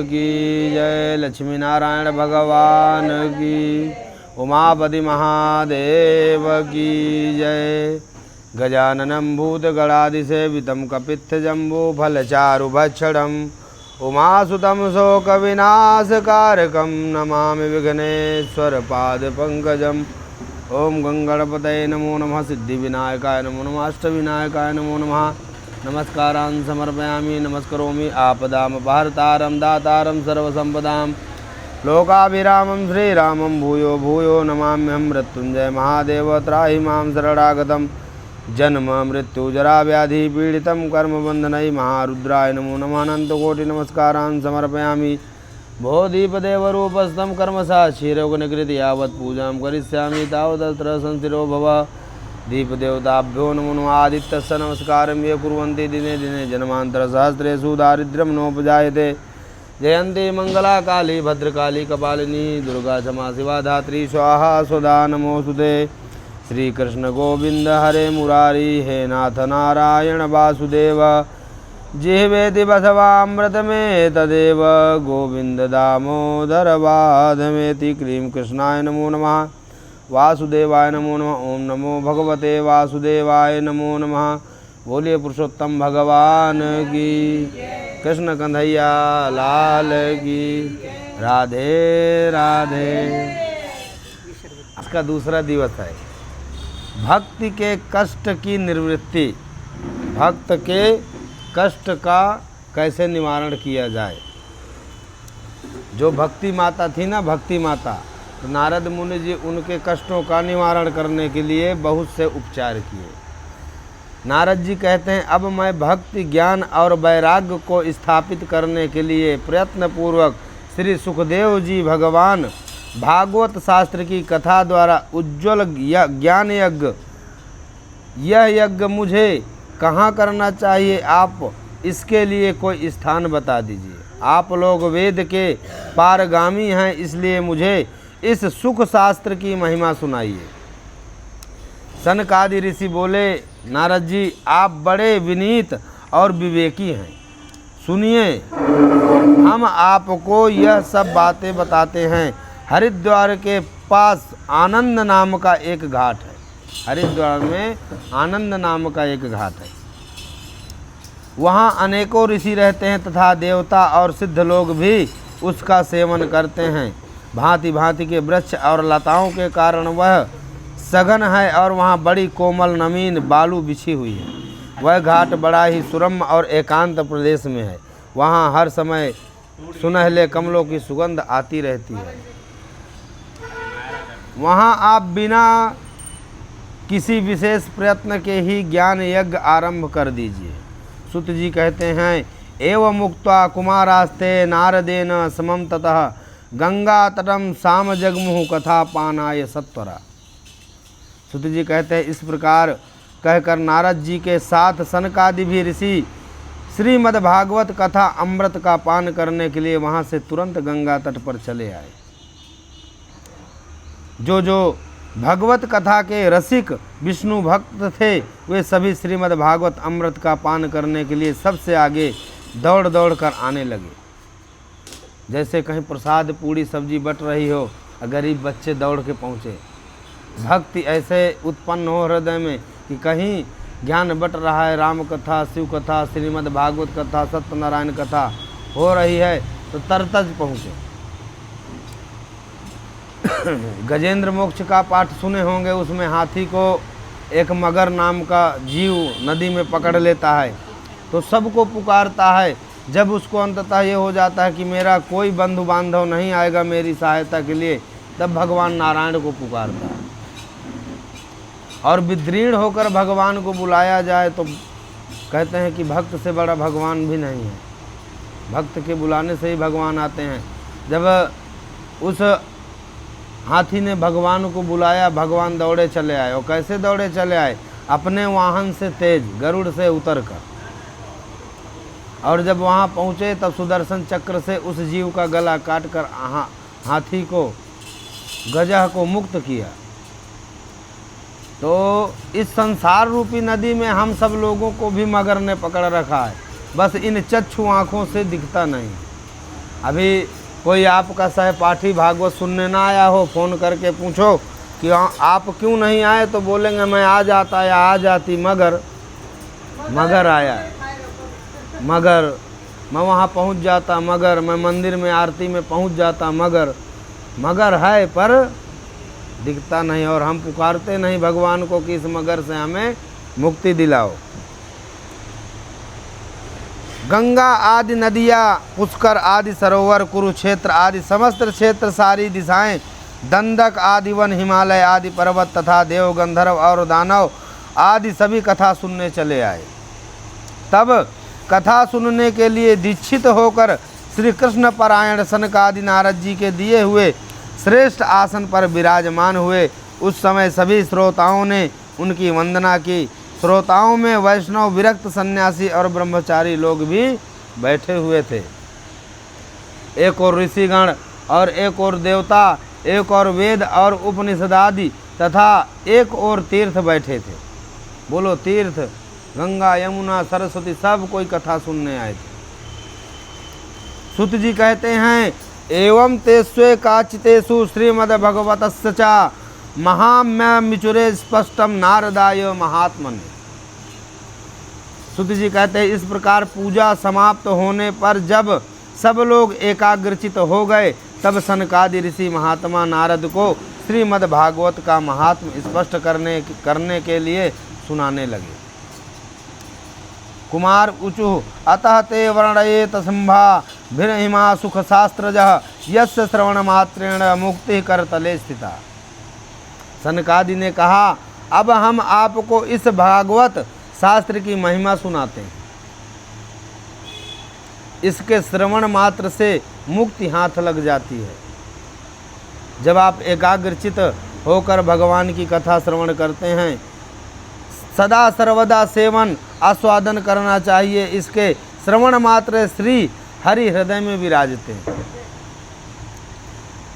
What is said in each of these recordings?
की जय। लक्ष्मी नारायण भगवान की, उमापति महादेव की जय। गजाननं भूतगणाधिसेवितं कपित्थजम्बूफलचारुभक्षणम् उमासुतं शोकविनाशकारकं नमामि विघ्नेश्वरपादपङ्कजम्। ओम गंगणपतये नमो नमः। सिद्धिविनायकाय नमो नमः। अष्टविनायकाय नमो नमः। नमस्कारान् समर्पयामि। नमस्करोमि आपदामपहर्तारं दातारं सर्वसम्पदां लोकाभिरामं श्रीरामं भूयो भूयो नमाम्यहं। मृत्युंजय महादेव त्राहि मां शरणागतं। जन्म मृत्यु जरा व्याधि पीडितं कर्मबन्धनै महारुद्राय नमो नमः। अनन्तकोटि नमस्कारान् समर्पयामि। भोदीपदेवरूपस्थं कर्मसाक्षीरोगनिकृति यावत् पूजां करिष्यामि तावदत्र संस्थिरो भव। दीपदेवताभ्यो नमो नमः। आदित्यस्य नमस्कारं ये कुर्वन्ति दिने दिने जन्मान्तरसहस्रेषु दारिद्र्यं नोपजायते। जयन्ती मंगला काली भद्रकाली कपालिनी दुर्गा क्षमा शिवा धात्री स्वाहा स्वधा नमोस्तुते। श्री कृष्ण गोविंद हरे मुरारी हे नाथ नारायण वासुदेव। जिह्वेति बसवामृत में तदेव गोविंद दामोदर वाधमेति। क्लीं कृष्णाय नमो नमः। वासुदेवाय नमो नमः। ओम नमो भगवते वासुदेवाय नमो नमः। बोलिए पुरुषोत्तम भगवान की, कृष्ण कन्हैया लाल की। राधे राधे। इसका दूसरा दिवस है भक्ति के कष्ट की निवृत्ति। भक्त के कष्ट का कैसे निवारण किया जाए। जो भक्ति माता थी ना, भक्ति माता, तो नारद मुनि जी उनके कष्टों का निवारण करने के लिए बहुत से उपचार किए। नारद जी कहते हैं, अब मैं भक्ति ज्ञान और वैराग्य को स्थापित करने के लिए प्रयत्नपूर्वक श्री सुखदेव जी भगवान भागवत शास्त्र की कथा द्वारा उज्ज्वल ज्ञान यज्ञ, यह यज्ञ मुझे कहाँ करना चाहिए, आप इसके लिए कोई स्थान बता दीजिए। आप लोग वेद के पारगामी हैं, इसलिए मुझे इस सुख शास्त्र की महिमा सुनाइए। सनकादि ऋषि बोले, नारद जी आप बड़े विनीत और विवेकी हैं, सुनिए हम आपको यह सब बातें बताते हैं। हरिद्वार के पास आनंद नाम का एक घाट है। हरिद्वार में आनंद नाम का एक घाट है। वहाँ अनेकों ऋषि रहते हैं तथा देवता और सिद्ध लोग भी उसका सेवन करते हैं। भांति भांति के वृक्ष और लताओं के कारण वह सघन है और वहाँ बड़ी कोमल नमीन बालू बिछी हुई है। वह घाट बड़ा ही सुरम्य और एकांत प्रदेश में है। वहाँ हर समय सुनहले कमलों की सुगंध आती रहती है। वहाँ आप बिना किसी विशेष प्रयत्न के ही ज्ञान यज्ञ आरंभ कर दीजिए। सुत जी कहते हैं, एवं मुक्त्वा कुमारास्ते नारदेन समम ततः गंगा तटम साम जगमुह कथा पानाय सत्वरा। सुत जी कहते हैं, इस प्रकार कहकर नारद जी के साथ सनकादि भी ऋषि श्रीमद् भागवत कथा अमृत का पान करने के लिए वहाँ से तुरंत गंगा तट पर चले आए। जो जो भगवत कथा के रसिक विष्णु भक्त थे वे सभी श्रीमद् भागवत अमृत का पान करने के लिए सबसे आगे दौड़ दौड़ कर आने लगे। जैसे कहीं प्रसाद पूड़ी सब्जी बट रही हो, गरीब बच्चे दौड़ के पहुँचे। भक्ति ऐसे उत्पन्न हो हृदय में कि कहीं ज्ञान बट रहा है, राम कथा, शिव कथा, श्रीमद् भागवत कथा, सत्यनारायण कथा हो रही है तो तरतज पहुँचे। गजेंद्र मोक्ष का पाठ सुने होंगे, उसमें हाथी को एक मगर नाम का जीव नदी में पकड़ लेता है तो सबको पुकारता है। जब उसको अंततः ये हो जाता है कि मेरा कोई बंधु बांधव नहीं आएगा मेरी सहायता के लिए, तब भगवान नारायण को पुकारता है। और विदीर्ण होकर भगवान को बुलाया जाए तो कहते हैं कि भक्त से बड़ा भगवान भी नहीं है। भक्त के बुलाने से ही भगवान आते हैं। जब उस हाथी ने भगवान को बुलाया, भगवान दौड़े चले आए। और कैसे दौड़े चले आए? अपने वाहन से तेज, गरुड़ से उतरकर। और जब वहाँ पहुँचे तब सुदर्शन चक्र से उस जीव का गला काटकर हाथी को, गजह को मुक्त किया। तो इस संसार रूपी नदी में हम सब लोगों को भी मगर ने पकड़ रखा है, बस इन चक्षु आँखों से दिखता नहीं। अभी कोई आपका सहपाठी भागवत सुनने ना आया हो, फ़ोन करके पूछो कि आप क्यों नहीं आए, तो बोलेंगे मैं आ जाता या आ जाती, मगर आया है, मगर मैं वहाँ पहुँच जाता, मगर मैं मंदिर में आरती में पहुँच जाता, मगर है पर दिखता नहीं। और हम पुकारते नहीं भगवान को कि इस मगर से हमें मुक्ति दिलाओ। गंगा आदि नदियाँ, पुष्कर आदि सरोवर, कुरुक्षेत्र आदि समस्त क्षेत्र, सारी दिशाएं, दंडक आदि वन, हिमालय आदि पर्वत तथा देव गंधर्व और दानव आदि सभी कथा सुनने चले आए। तब कथा सुनने के लिए दीक्षित होकर श्री कृष्ण परायण सनकादि नारद जी के दिए हुए श्रेष्ठ आसन पर विराजमान हुए। उस समय सभी श्रोताओं ने उनकी वंदना की। श्रोताओं में वैष्णव, विरक्त, सन्यासी और ब्रह्मचारी लोग भी बैठे हुए थे। एक और ऋषिगण और एक और देवता, एक और वेद और उपनिषद आदि तथा एक और तीर्थ बैठे थे। बोलो तीर्थ, गंगा यमुना सरस्वती सब कोई कथा सुनने आए थे। सुत जी कहते हैं एवं तेस्वे काचितेषु श्रीमद्भगवतस्य च महाम्यमिचुरे स्पष्टम नारदाय महात्मने। सुत जी कहते हैं इस प्रकार पूजा समाप्त होने पर जब सब लोग एकाग्रचित हो गए, तब सनकादि ऋषि महात्मा नारद को श्रीमद्भागवत का महात्म स्पष्ट करने के लिए सुनाने लगे। कुमार ऊचु अतः ते वर्णयेत संभा भिन्नहिमा सुख शास्त्रजः यस्य श्रवण मात्रेण मुक्ति करतले स्थिता। सनकादि ने कहा अब हम आपको इस भागवत शास्त्र की महिमा सुनाते हैं। इसके श्रवण मात्र से मुक्ति हाथ लग जाती है। जब आप एकाग्रचित होकर भगवान की कथा श्रवण करते हैं, सदा सर्वदा सेवन आस्वादन करना चाहिए। इसके श्रवण मात्र श्री हरि हृदय में विराजते हैं।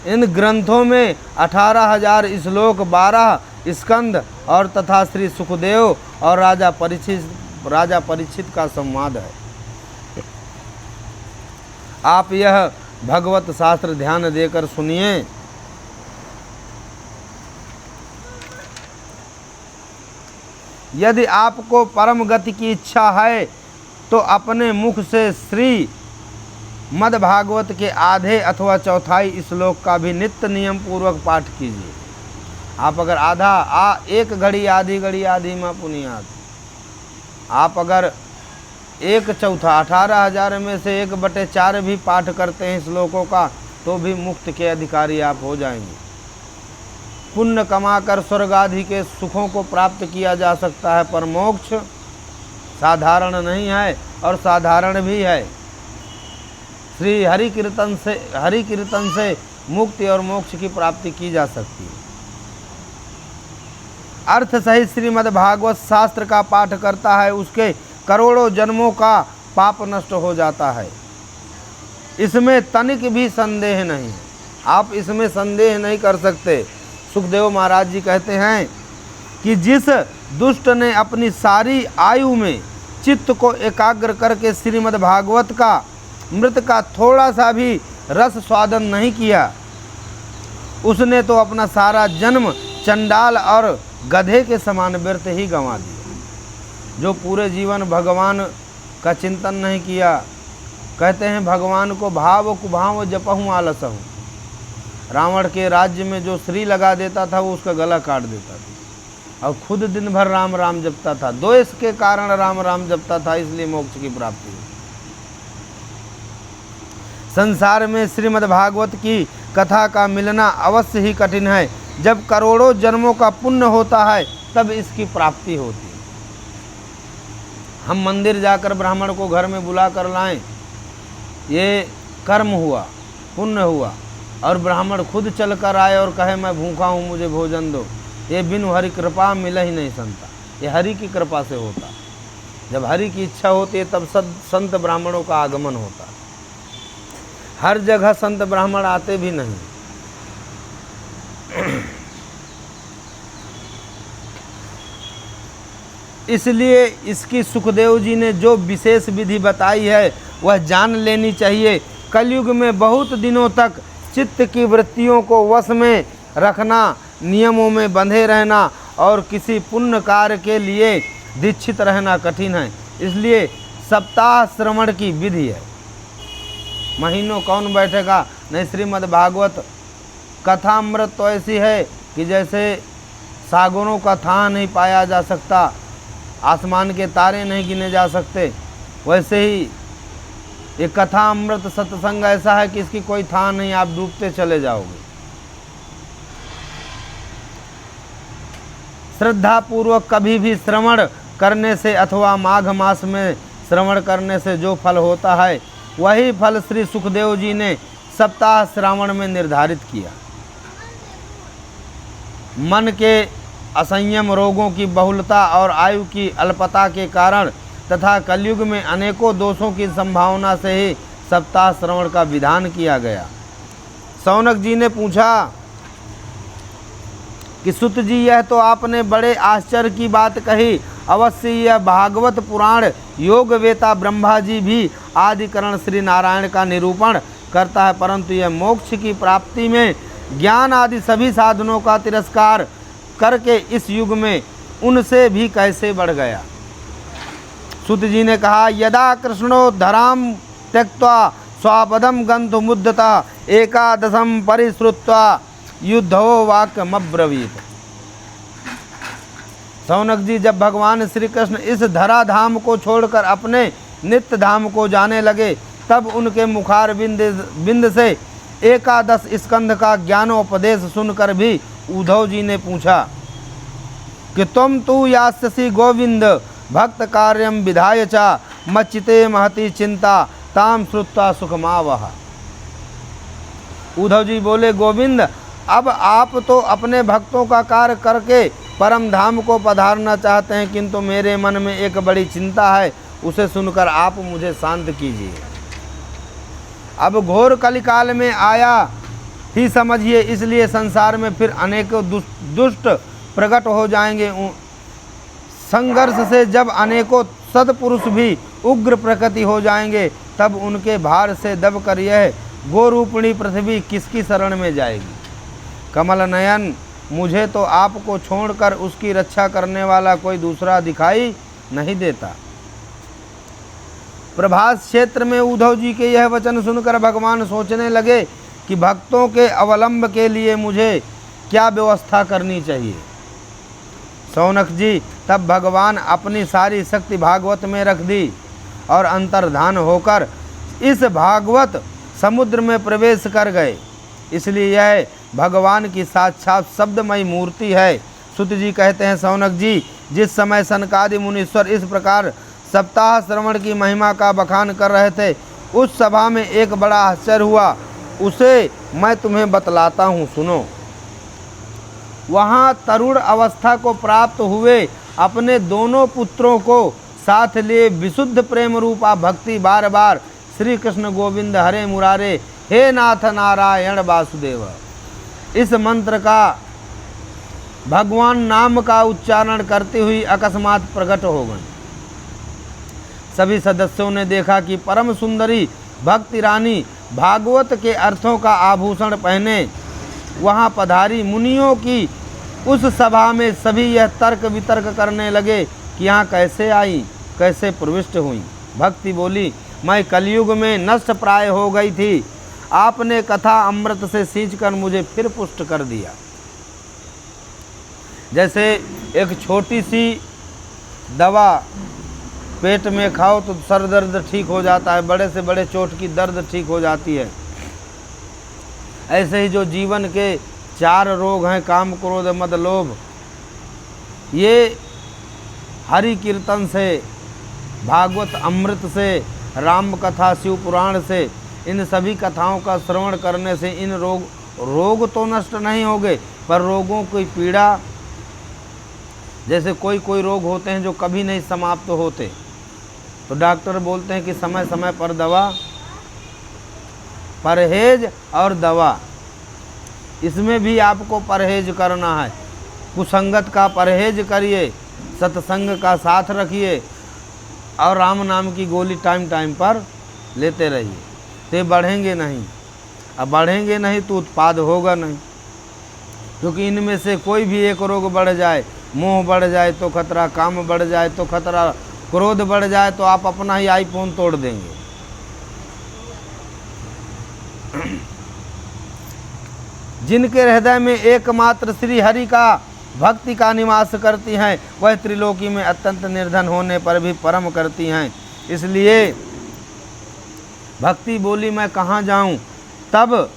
इन ग्रंथों में 18,000 श्लोक, 12 स्कंद और तथा श्री सुखदेव और राजा परीक्षित का संवाद है। आप यह भगवत शास्त्र ध्यान देकर सुनिए। यदि आपको परम गति की इच्छा है तो अपने मुख से श्री मद्भागवत के आधे अथवा चौथाई श्लोक का भी नित्य नियम पूर्वक पाठ कीजिए। आप अगर एक घड़ी आधी घड़ी आधी माँ पुनियाद, आप अगर 1/4 18,000 में से 1/4 भी पाठ करते हैं श्लोकों का, तो भी मुक्त के अधिकारी आप हो जाएंगे। पुण्य कमाकर स्वर्ग आदि के सुखों को प्राप्त किया जा सकता है, पर मोक्ष साधारण नहीं है और साधारण भी है। श्री हरि कीर्तन से मुक्ति और मोक्ष की प्राप्ति की जा सकती है। अर्थ सहित श्रीमद् भागवत शास्त्र का पाठ करता है, उसके करोड़ों जन्मों का पाप नष्ट हो जाता है। इसमें तनिक भी संदेह नहीं है। आप इसमें संदेह नहीं कर सकते। सुखदेव महाराज जी कहते हैं कि जिस दुष्ट ने अपनी सारी आयु में चित्त को एकाग्र करके श्रीमद् भागवत का मृत का थोड़ा सा भी रस स्वादन नहीं किया, उसने तो अपना सारा जन्म चंडाल और गधे के समान व्यर्थ ही गंवा दिया। जो पूरे जीवन भगवान का चिंतन नहीं किया, कहते हैं भगवान को भाव कुभाव जपहूँ आलसहूँ। रावण के राज्य में जो श्री लगा देता था वो उसका गला काट देता था, और खुद दिन भर राम राम जपता था। द्वेष के कारण राम राम जपता था, इसलिए मोक्ष की प्राप्ति हुई। संसार में श्रीमद् भागवत की कथा का मिलना अवश्य ही कठिन है। जब करोड़ों जन्मों का पुण्य होता है तब इसकी प्राप्ति होती है। हम मंदिर जाकर ब्राह्मण को घर में बुला कर लाएं, ये कर्म हुआ, पुण्य हुआ। और ब्राह्मण खुद चल कर आए और कहे मैं भूखा हूँ, मुझे भोजन दो, ये बिनु हरि कृपा मिल ही नहीं संता। ये हरि की कृपा से होता। जब हरि की इच्छा होती है तब संत ब्राह्मणों का आगमन होता है। हर जगह संत ब्राह्मण आते भी नहीं। इसलिए इसकी सुखदेव जी ने जो विशेष विधि बताई है वह जान लेनी चाहिए। कलयुग में बहुत दिनों तक चित्त की वृत्तियों को वश में रखना, नियमों में बंधे रहना और किसी पुण्य कार्य के लिए दीक्षित रहना कठिन है। इसलिए सप्ताह श्रवण की विधि है। महीनों कौन बैठेगा? नहीं, श्रीमद् भागवत कथा अमृत तो ऐसी है कि जैसे सागरों का थाह नहीं पाया जा सकता, आसमान के तारे नहीं गिने जा सकते, वैसे ही ये कथा अमृत सत्संग ऐसा है कि इसकी कोई थाह नहीं, आप डूबते चले जाओगे। श्रद्धा पूर्वक कभी भी श्रवण करने से अथवा माघ मास में श्रवण करने से जो फल होता है वही फल श्री सुखदेव जी ने सप्ताह श्रावण में निर्धारित किया। मन के असंयम, रोगों की बहुलता और आयु की अल्पता के कारण तथा कलयुग में अनेकों दोषों की संभावना से ही सप्ताह श्रवण का विधान किया गया। शौनक जी ने पूछा कि सुत जी, यह तो आपने बड़े आश्चर्य की बात कही। अवश्य यह भागवत पुराण योग वेता ब्रह्मा जी भी आदिकरण श्री नारायण का निरूपण करता है, परंतु यह मोक्ष की प्राप्ति में ज्ञान आदि सभी साधनों का तिरस्कार करके इस युग में उनसे भी कैसे बढ़ गया। सुत जी ने कहा, यदा कृष्णो धराम त्यक्त्वा स्वापदम गंतु मुद्दता एकादशम परिश्रुत्वा युद्धो वाक्यमब्रवीत। शौनक जी, जब भगवान श्री कृष्ण इस धरा धाम को छोड़कर अपने नित्य धाम को जाने लगे, तब उनके मुखार बिंद से एकादश स्कंध का ज्ञानोपदेश सुनकर भी उद्धव जी ने पूछा कि तुम तू यास्यसि गोविंद भक्त कार्यम विधाय चा मच्चिते महती चिंता ताम श्रुत्वा सुखमावह। उद्धव जी बोले, गोविंद, अब आप तो अपने भक्तों का कार्य करके परम धाम को पधारना चाहते हैं, किंतु मेरे मन में एक बड़ी चिंता है, उसे सुनकर आप मुझे शांत कीजिए। अब घोर कलिकाल में आया ही समझिए, इसलिए संसार में फिर अनेकों दुष्ट प्रकट हो जाएंगे। संघर्ष से जब अनेकों सत्पुरुष भी उग्र प्रकृति हो जाएंगे, तब उनके भार से दबकर यह गोरूपिणी पृथ्वी किसकी शरण में जाएगी। कमल नयन, मुझे तो आपको छोड़कर उसकी रक्षा करने वाला कोई दूसरा दिखाई नहीं देता। प्रभास क्षेत्र में उद्धव जी के यह वचन सुनकर भगवान सोचने लगे कि भक्तों के अवलंब के लिए मुझे क्या व्यवस्था करनी चाहिए। शौनक जी, तब भगवान अपनी सारी शक्ति भागवत में रख दी और अंतर्धान होकर इस भागवत समुद्र में प्रवेश कर गए। इसलिए यह भगवान की साक्षात शब्दमयी मूर्ति है। सुत जी कहते हैं, शौनक जी, जिस समय सनकादि मुनीश्वर इस प्रकार सप्ताह श्रवण की महिमा का बखान कर रहे थे, उस सभा में एक बड़ा आश्चर्य हुआ। उसे मैं तुम्हें बतलाता हूँ, सुनो। वहाँ तरुण अवस्था को प्राप्त हुए अपने दोनों पुत्रों को साथ लिए विशुद्ध प्रेम रूपा भक्ति बार बार श्री कृष्ण गोविंद हरे मुरारे हे नाथ नारायण वासुदेव, इस मंत्र का भगवान नाम का उच्चारण करते हुए अकस्मात प्रकट हो गए। सभी सदस्यों ने देखा कि परम सुंदरी भक्ति रानी भागवत के अर्थों का आभूषण पहने वहाँ पधारी। मुनियों की उस सभा में सभी यह तर्क वितर्क करने लगे कि यहाँ कैसे आई, कैसे प्रविष्ट हुई। भक्ति बोली, मैं कलयुग में नष्ट प्राय हो गई थी, आपने कथा अमृत से सींचकर मुझे फिर पुष्ट कर दिया। जैसे एक छोटी सी दवा पेट में खाओ तो सर दर्द ठीक हो जाता है, बड़े से बड़े चोट की दर्द ठीक हो जाती है। ऐसे ही जो जीवन के 4 रोग हैं, काम क्रोध मद लोभ, ये हरि कीर्तन से, भागवत अमृत से, राम कथा शिव पुराण से, इन सभी कथाओं का श्रवण करने से इन रोग तो नष्ट नहीं होंगे, पर रोगों की पीड़ा, जैसे कोई रोग होते हैं जो कभी नहीं समाप्त होते, तो डॉक्टर बोलते हैं कि समय समय पर दवा, परहेज और दवा, इसमें भी आपको परहेज करना है। कुसंगत का परहेज करिए, सत्संग का साथ रखिए और राम नाम की गोली टाइम टाइम पर लेते रहिए। ते बढ़ेंगे नहीं। अब बढ़ेंगे नहीं तो उत्पाद होगा नहीं, क्योंकि इनमें से कोई भी एक रोग बढ़ जाए, मोह बढ़ जाए तो खतरा, काम बढ़ जाए तो खतरा, क्रोध बढ़ जाए तो आप अपना ही आईफोन तोड़ देंगे। जिनके हृदय में एकमात्र श्री हरि का भक्ति का निवास करती हैं, वह त्रिलोकी में अत्यंत निर्धन होने पर भी परम करती हैं। इसलिए भक्ति बोली मैं कहाँ जाऊं, तब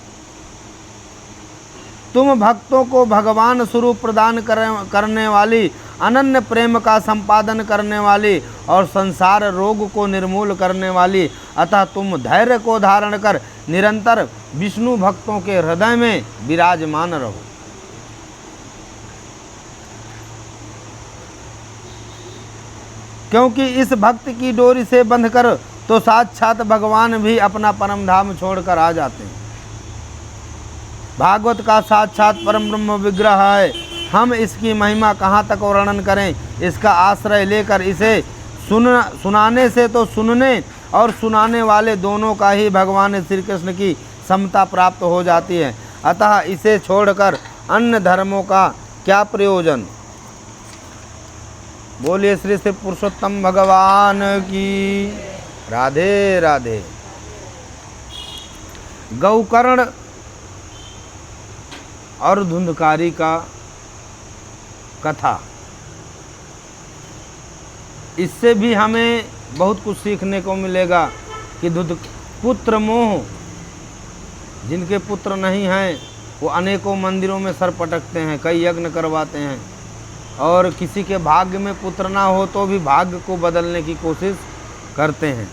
तुम भक्तों को भगवान स्वरूप प्रदान करने वाली, अनन्य प्रेम का संपादन करने वाली और संसार रोग को निर्मूल करने वाली, अतः तुम धैर्य को धारण कर निरंतर विष्णु भक्तों के हृदय में विराजमान रहो। क्योंकि इस भक्त की डोरी से बंधकर तो साक्षात भगवान भी अपना परम धाम छोड़कर आ जाते हैं। भागवत का साक्षात परम ब्रह्म विग्रह है। हम इसकी महिमा कहाँ तक वर्णन करें। इसका आश्रय लेकर इसे सुनाने से तो सुनने और सुनाने वाले दोनों का ही भगवान श्री कृष्ण की समता प्राप्त हो जाती है। अतः इसे छोड़कर अन्य धर्मों का क्या प्रयोजन। बोलिए श्री श्री पुरुषोत्तम भगवान की। राधे राधे। गौकर्ण और धुंधकारी का कथा, इससे भी हमें बहुत कुछ सीखने को मिलेगा कि पुत्र मोह, जिनके पुत्र नहीं हैं वो अनेकों मंदिरों में सर पटकते हैं, कई यज्ञ करवाते हैं, और किसी के भाग्य में पुत्र ना हो तो भी भाग्य को बदलने की कोशिश करते हैं।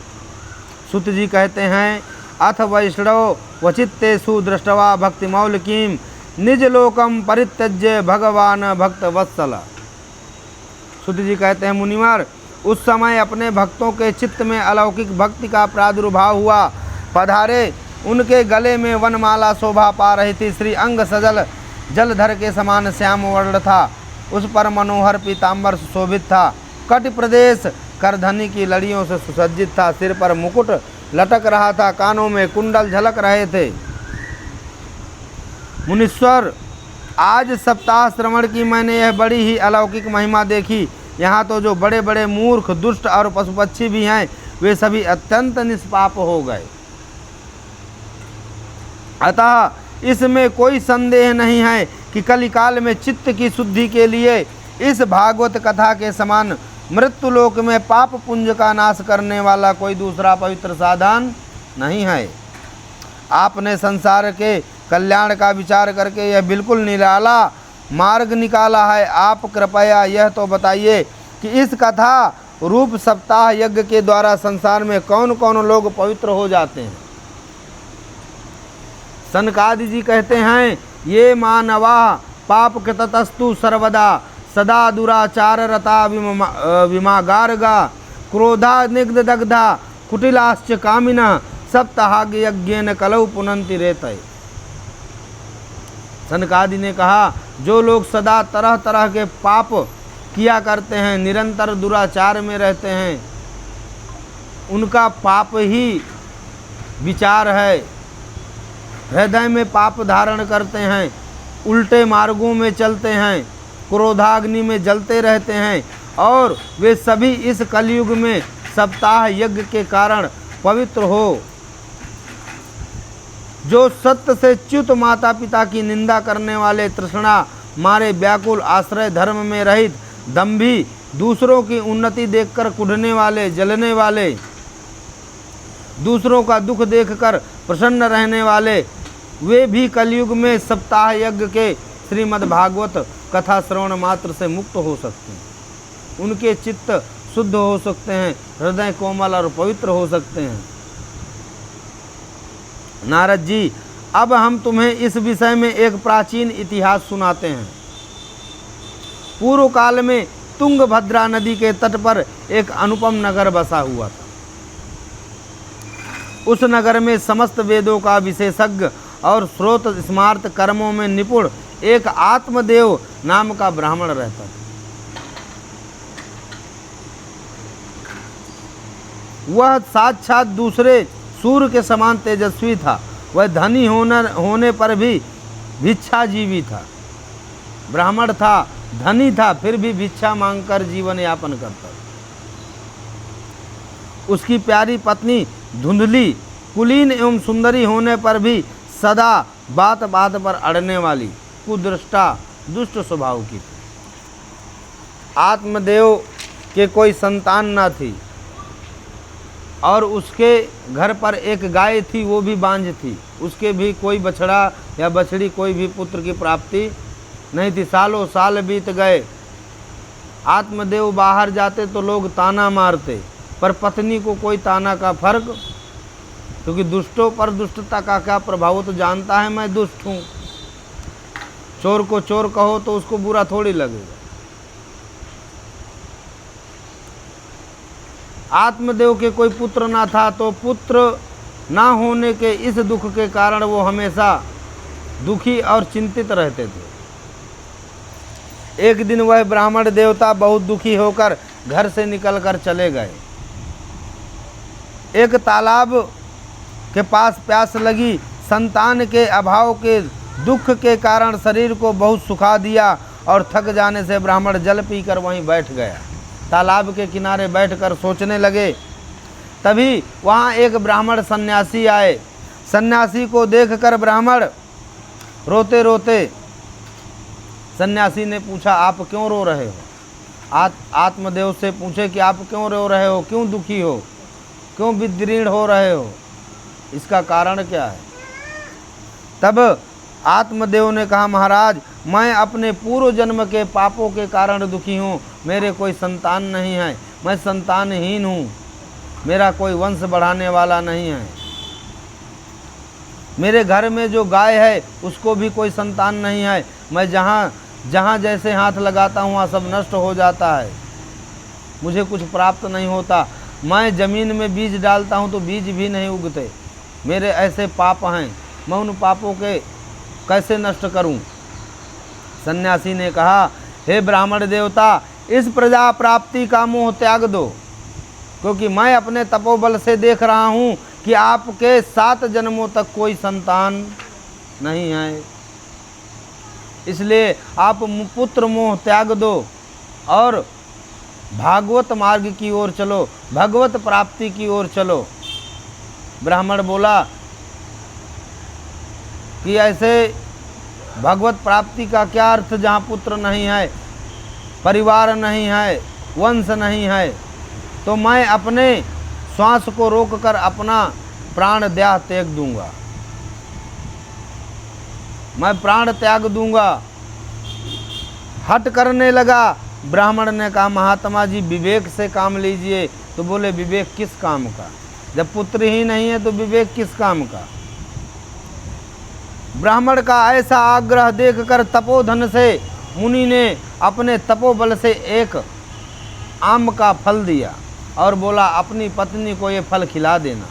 सुत जी कहते हैं, अथ वैष्णव वचित्तेषु दृष्टवा भक्तिमौलिकीं निज लोकम परित्यज्य भगवान भक्त वत्सल। सुत जी कहते हैं, मुनिवर उस समय अपने भक्तों के चित्त में अलौकिक भक्ति का प्रादुर्भाव हुआ। पधारे, उनके गले में वनमाला शोभा पा रही थी। श्री अंग सजल जलधर के समान श्याम वर्ण था, उस पर मनोहर पीताम्बर सुशोभित था। कट प्रदेश करधनी की लड़ियों से सुसज्जित था। सिर पर मुकुट लटक रहा था, कानों में कुंडल झलक रहे थे। मुनीश्वर, आज सप्ताह श्रवण की मैंने यह बड़ी ही अलौकिक महिमा देखी। यहाँ तो जो बड़े बड़े मूर्ख, दुष्ट और पशु पक्षी भी हैं, वे सभी अत्यंत निष्पाप हो गए। अतः इसमें कोई संदेह नहीं है कि कलिकाल में चित्त की शुद्धि के लिए इस भागवत कथा के समान मृत्युलोक में पाप पुंज का नाश करने वाला कोई दूसरा पवित्र साधन नहीं है। आपने संसार के कल्याण का विचार करके यह बिल्कुल निराला मार्ग निकाला है। आप कृपया यह तो बताइए कि इस कथा रूप सप्ताह यज्ञ के द्वारा संसार में कौन कौन लोग पवित्र हो जाते हैं। सनकादि जी कहते हैं, ये मानवा पाप कृतस्तु सर्वदा सदा दुराचार रता विमागारगा क्रोधा निग्ध दग्धा कुटिलाश्च कामिना सप्ताहाग यज्ञेन कलौ पुनन्ति रेतय। सनकादि ने कहा, जो लोग सदा तरह तरह के पाप किया करते हैं, निरंतर दुराचार में रहते हैं, उनका पाप ही विचार है। हृदय में पाप धारण करते हैं, उल्टे मार्गों में चलते हैं, क्रोधाग्नि में जलते रहते हैं, और वे सभी इस कलयुग में सप्ताह यज्ञ के कारण पवित्र हो। जो सत्य से च्युत माता पिता की निंदा करने वाले, तृष्णा मारे व्याकुल, आश्रय धर्म में रहित, दंभी, दूसरों की उन्नति देखकर कुढ़ने वाले, जलने वाले, दूसरों का दुख देखकर प्रसन्न रहने वाले, वे भी कलयुग में सप्ताह यज्ञ के श्रीमद् भागवत कथा श्रवण मात्र से मुक्त हो सकते हैं। उनके चित्त शुद्ध हो सकते हैं, हृदय कोमल और पवित्र हो सकते हैं। नारद जी, अब हम तुम्हें इस विषय में एक प्राचीन इतिहास सुनाते हैं। पूर्व काल में तुंगभद्रा नदी के तट पर एक अनुपम नगर बसा हुआ था। उस नगर में समस्त वेदों का विशेषज्ञ और स्रोत स्मार्त कर्मों में निपुण एक आत्मदेव नाम का ब्राह्मण रहता था। वह साक्षात दूसरे सूर्य के समान तेजस्वी था। वह धनी होने पर भी भिक्षाजीवी था। ब्राह्मण था, धनी था, फिर भी भिक्षा मांगकर जीवन यापन करता। उसकी प्यारी पत्नी धुंधली, कुलीन एवं सुंदरी होने पर भी सदा बात बात पर अड़ने वाली, कुदृष्टा, दुष्ट स्वभाव की थी। आत्मदेव के कोई संतान न थी और उसके घर पर एक गाय थी, वो भी बांझ थी। उसके भी कोई बछड़ा या बछड़ी, कोई भी पुत्र की प्राप्ति नहीं थी। सालों साल बीत गए। आत्मदेव बाहर जाते तो लोग ताना मारते, पर पत्नी को कोई ताना का फर्क, क्योंकि दुष्टों पर दुष्टता का क्या प्रभाव तो जानता है, मैं दुष्ट हूँ। चोर को चोर कहो तो उसको बुरा थोड़ी लगेगा। आत्मदेव के कोई पुत्र ना था, तो पुत्र ना होने के इस दुख के कारण वो हमेशा दुखी और चिंतित रहते थे। एक दिन वह ब्राह्मण देवता बहुत दुखी होकर घर से निकलकर चले गए। एक तालाब के पास प्यास लगी। संतान के अभाव के दुख के कारण शरीर को बहुत सुखा दिया और थक जाने से ब्राह्मण जल पीकर वहीं बैठ गया। तालाब के किनारे बैठकर सोचने लगे। तभी वहाँ एक ब्राह्मण सन्यासी आए। सन्यासी को देखकर ब्राह्मण रोते रोते, सन्यासी ने पूछा, आप क्यों रो रहे हो? आत्मदेव से पूछे कि आप क्यों रो रहे हो, क्यों दुखी हो, क्यों विदीर्ण हो रहे हो, इसका कारण क्या है? तब आत्मदेव ने कहा, महाराज, मैं अपने पूर्व जन्म के पापों के कारण दुखी हूँ। मेरे कोई संतान नहीं है, मैं संतानहीन हूँ। मेरा कोई वंश बढ़ाने वाला नहीं है। मेरे घर में जो गाय है उसको भी कोई संतान नहीं है। मैं जहाँ जैसे हाथ लगाता हूँ वहाँ सब नष्ट हो जाता है। मुझे कुछ प्राप्त नहीं होता। मैं ज़मीन में बीज डालता हूँ तो बीज भी नहीं उगते। मेरे ऐसे पाप हैं, मैं उन पापों के कैसे नष्ट करूं? सन्यासी ने कहा, हे ब्राह्मण देवता, इस प्रजा प्राप्ति का मोह त्याग दो, क्योंकि मैं अपने तपोबल से देख रहा हूं कि आपके 7 जन्मों तक कोई संतान नहीं है। इसलिए आप पुत्र मोह त्याग दो और भागवत मार्ग की ओर चलो, भगवत प्राप्ति की ओर चलो। ब्राह्मण बोला कि ऐसे भगवत प्राप्ति का क्या अर्थ जहाँ पुत्र नहीं है, परिवार नहीं है, वंश नहीं है, तो मैं अपने श्वास को रोककर अपना प्राण त्याग दूंगा, मैं प्राण त्याग दूंगा। हट करने लगा। ब्राह्मण ने कहा, महात्मा जी, विवेक से काम लीजिए। तो बोले, विवेक किस काम का? जब पुत्र ही नहीं है तो विवेक किस काम का? ब्राह्मण का ऐसा आग्रह देखकर तपोधन से मुनि ने अपने तपोबल से एक आम का फल दिया और बोला, अपनी पत्नी को ये फल खिला देना।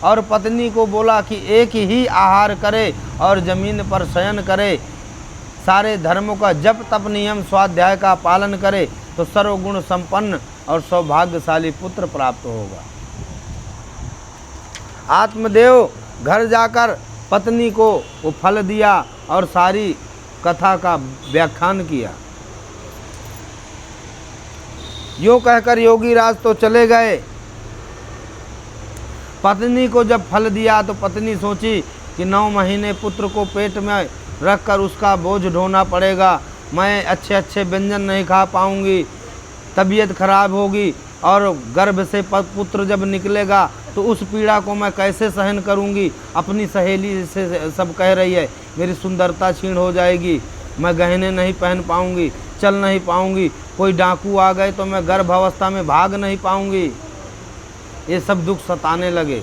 और पत्नी को बोला कि एक ही आहार करे और जमीन पर शयन करे, सारे धर्मों का जप तप नियम स्वाध्याय का पालन करे, तो सर्वगुण संपन्न और सौभाग्यशाली पुत्र प्राप्त होगा। आत्मदेव घर जाकर पत्नी को वो फल दिया और सारी कथा का व्याख्यान किया। यूँ कहकर योगीराज तो चले गए। पत्नी को जब फल दिया तो पत्नी सोची कि 9 महीने पुत्र को पेट में रखकर उसका बोझ ढोना पड़ेगा, मैं अच्छे अच्छे व्यंजन नहीं खा पाऊंगी, तबीयत खराब होगी और गर्भ से पुत्र जब निकलेगा तो उस पीड़ा को मैं कैसे सहन करूंगी। अपनी सहेली से सब कह रही है मेरी सुंदरता क्षीण हो जाएगी, मैं गहने नहीं पहन पाऊंगी, चल नहीं पाऊंगी, कोई डाकू आ गए तो मैं गर्भावस्था में भाग नहीं पाऊंगी। ये सब दुख सताने लगे।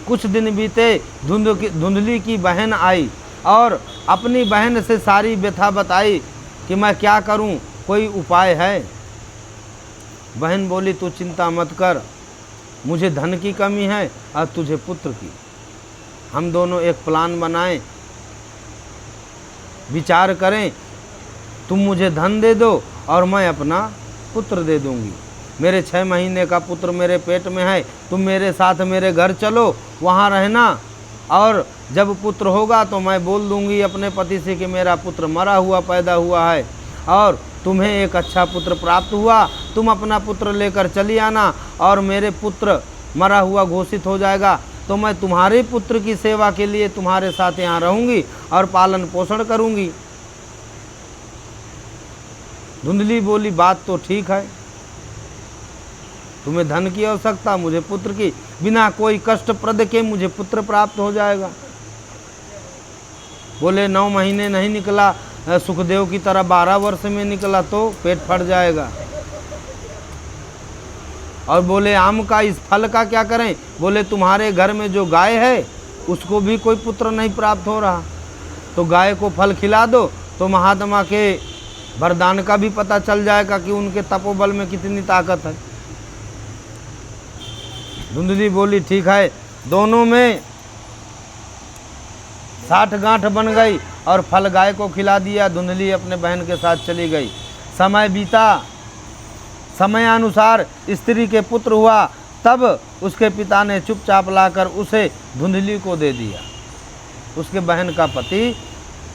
कुछ दिन बीते, धुंधली की बहन आई और अपनी बहन से सारी व्यथा बताई कि मैं क्या करूं, कोई उपाय है? बहन बोली, तू चिंता मत कर, मुझे धन की कमी है और तुझे पुत्र की। हम दोनों एक प्लान बनाएं, विचार करें, तुम मुझे धन दे दो और मैं अपना पुत्र दे दूंगी। मेरे 6 महीने का पुत्र मेरे पेट में है, तुम मेरे साथ मेरे घर चलो, वहाँ रहना, और जब पुत्र होगा तो मैं बोल दूंगी अपने पति से कि मेरा पुत्र मरा हुआ पैदा हुआ है और तुम्हें एक अच्छा पुत्र प्राप्त हुआ, तुम अपना पुत्र लेकर चली आना, और मेरे पुत्र मरा हुआ घोषित हो जाएगा तो मैं तुम्हारे पुत्र की सेवा के लिए तुम्हारे साथ यहाँ रहूँगी और पालन पोषण करूँगी। धुंधली बोली, बात तो ठीक है, तुम्हें धन की आवश्यकता, मुझे पुत्र की, बिना कोई कष्ट प्रद के मुझे पुत्र प्राप्त हो जाएगा। बोले 9 महीने नहीं निकला सुखदेव की तरह, 12 वर्ष में निकला तो पेट फट जाएगा। और बोले आम का इस फल का क्या करें? बोले तुम्हारे घर में जो गाय है उसको भी कोई पुत्र नहीं प्राप्त हो रहा, तो गाय को फल खिला दो तो महात्मा के वरदान का भी पता चल जाएगा कि उनके तपोबल में कितनी ताकत है। धुंधली बोली ठीक है। दोनों में 60 गांठ बन गई और फल गाय को खिला दिया। धुंधली अपने बहन के साथ चली गई। समय बीता, समयानुसार स्त्री के पुत्र हुआ, तब उसके पिता ने चुपचाप लाकर उसे धुंधली को दे दिया। उसके बहन का पति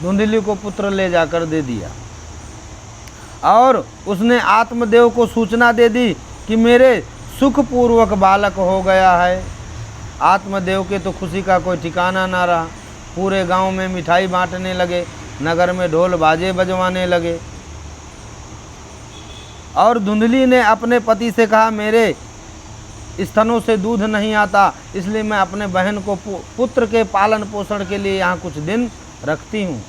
धुंधली को पुत्र ले जाकर दे दिया और उसने आत्मदेव को सूचना दे दी कि मेरे सुखपूर्वक बालक हो गया है। आत्मदेव के तो खुशी का कोई ठिकाना ना रहा। पूरे गांव में मिठाई बांटने लगे, नगर में ढोल बाजे बजवाने लगे। और धुंधली ने अपने पति से कहा मेरे स्तनों से दूध नहीं आता, इसलिए मैं अपने बहन को पुत्र के पालन पोषण के लिए यहाँ कुछ दिन रखती हूँ।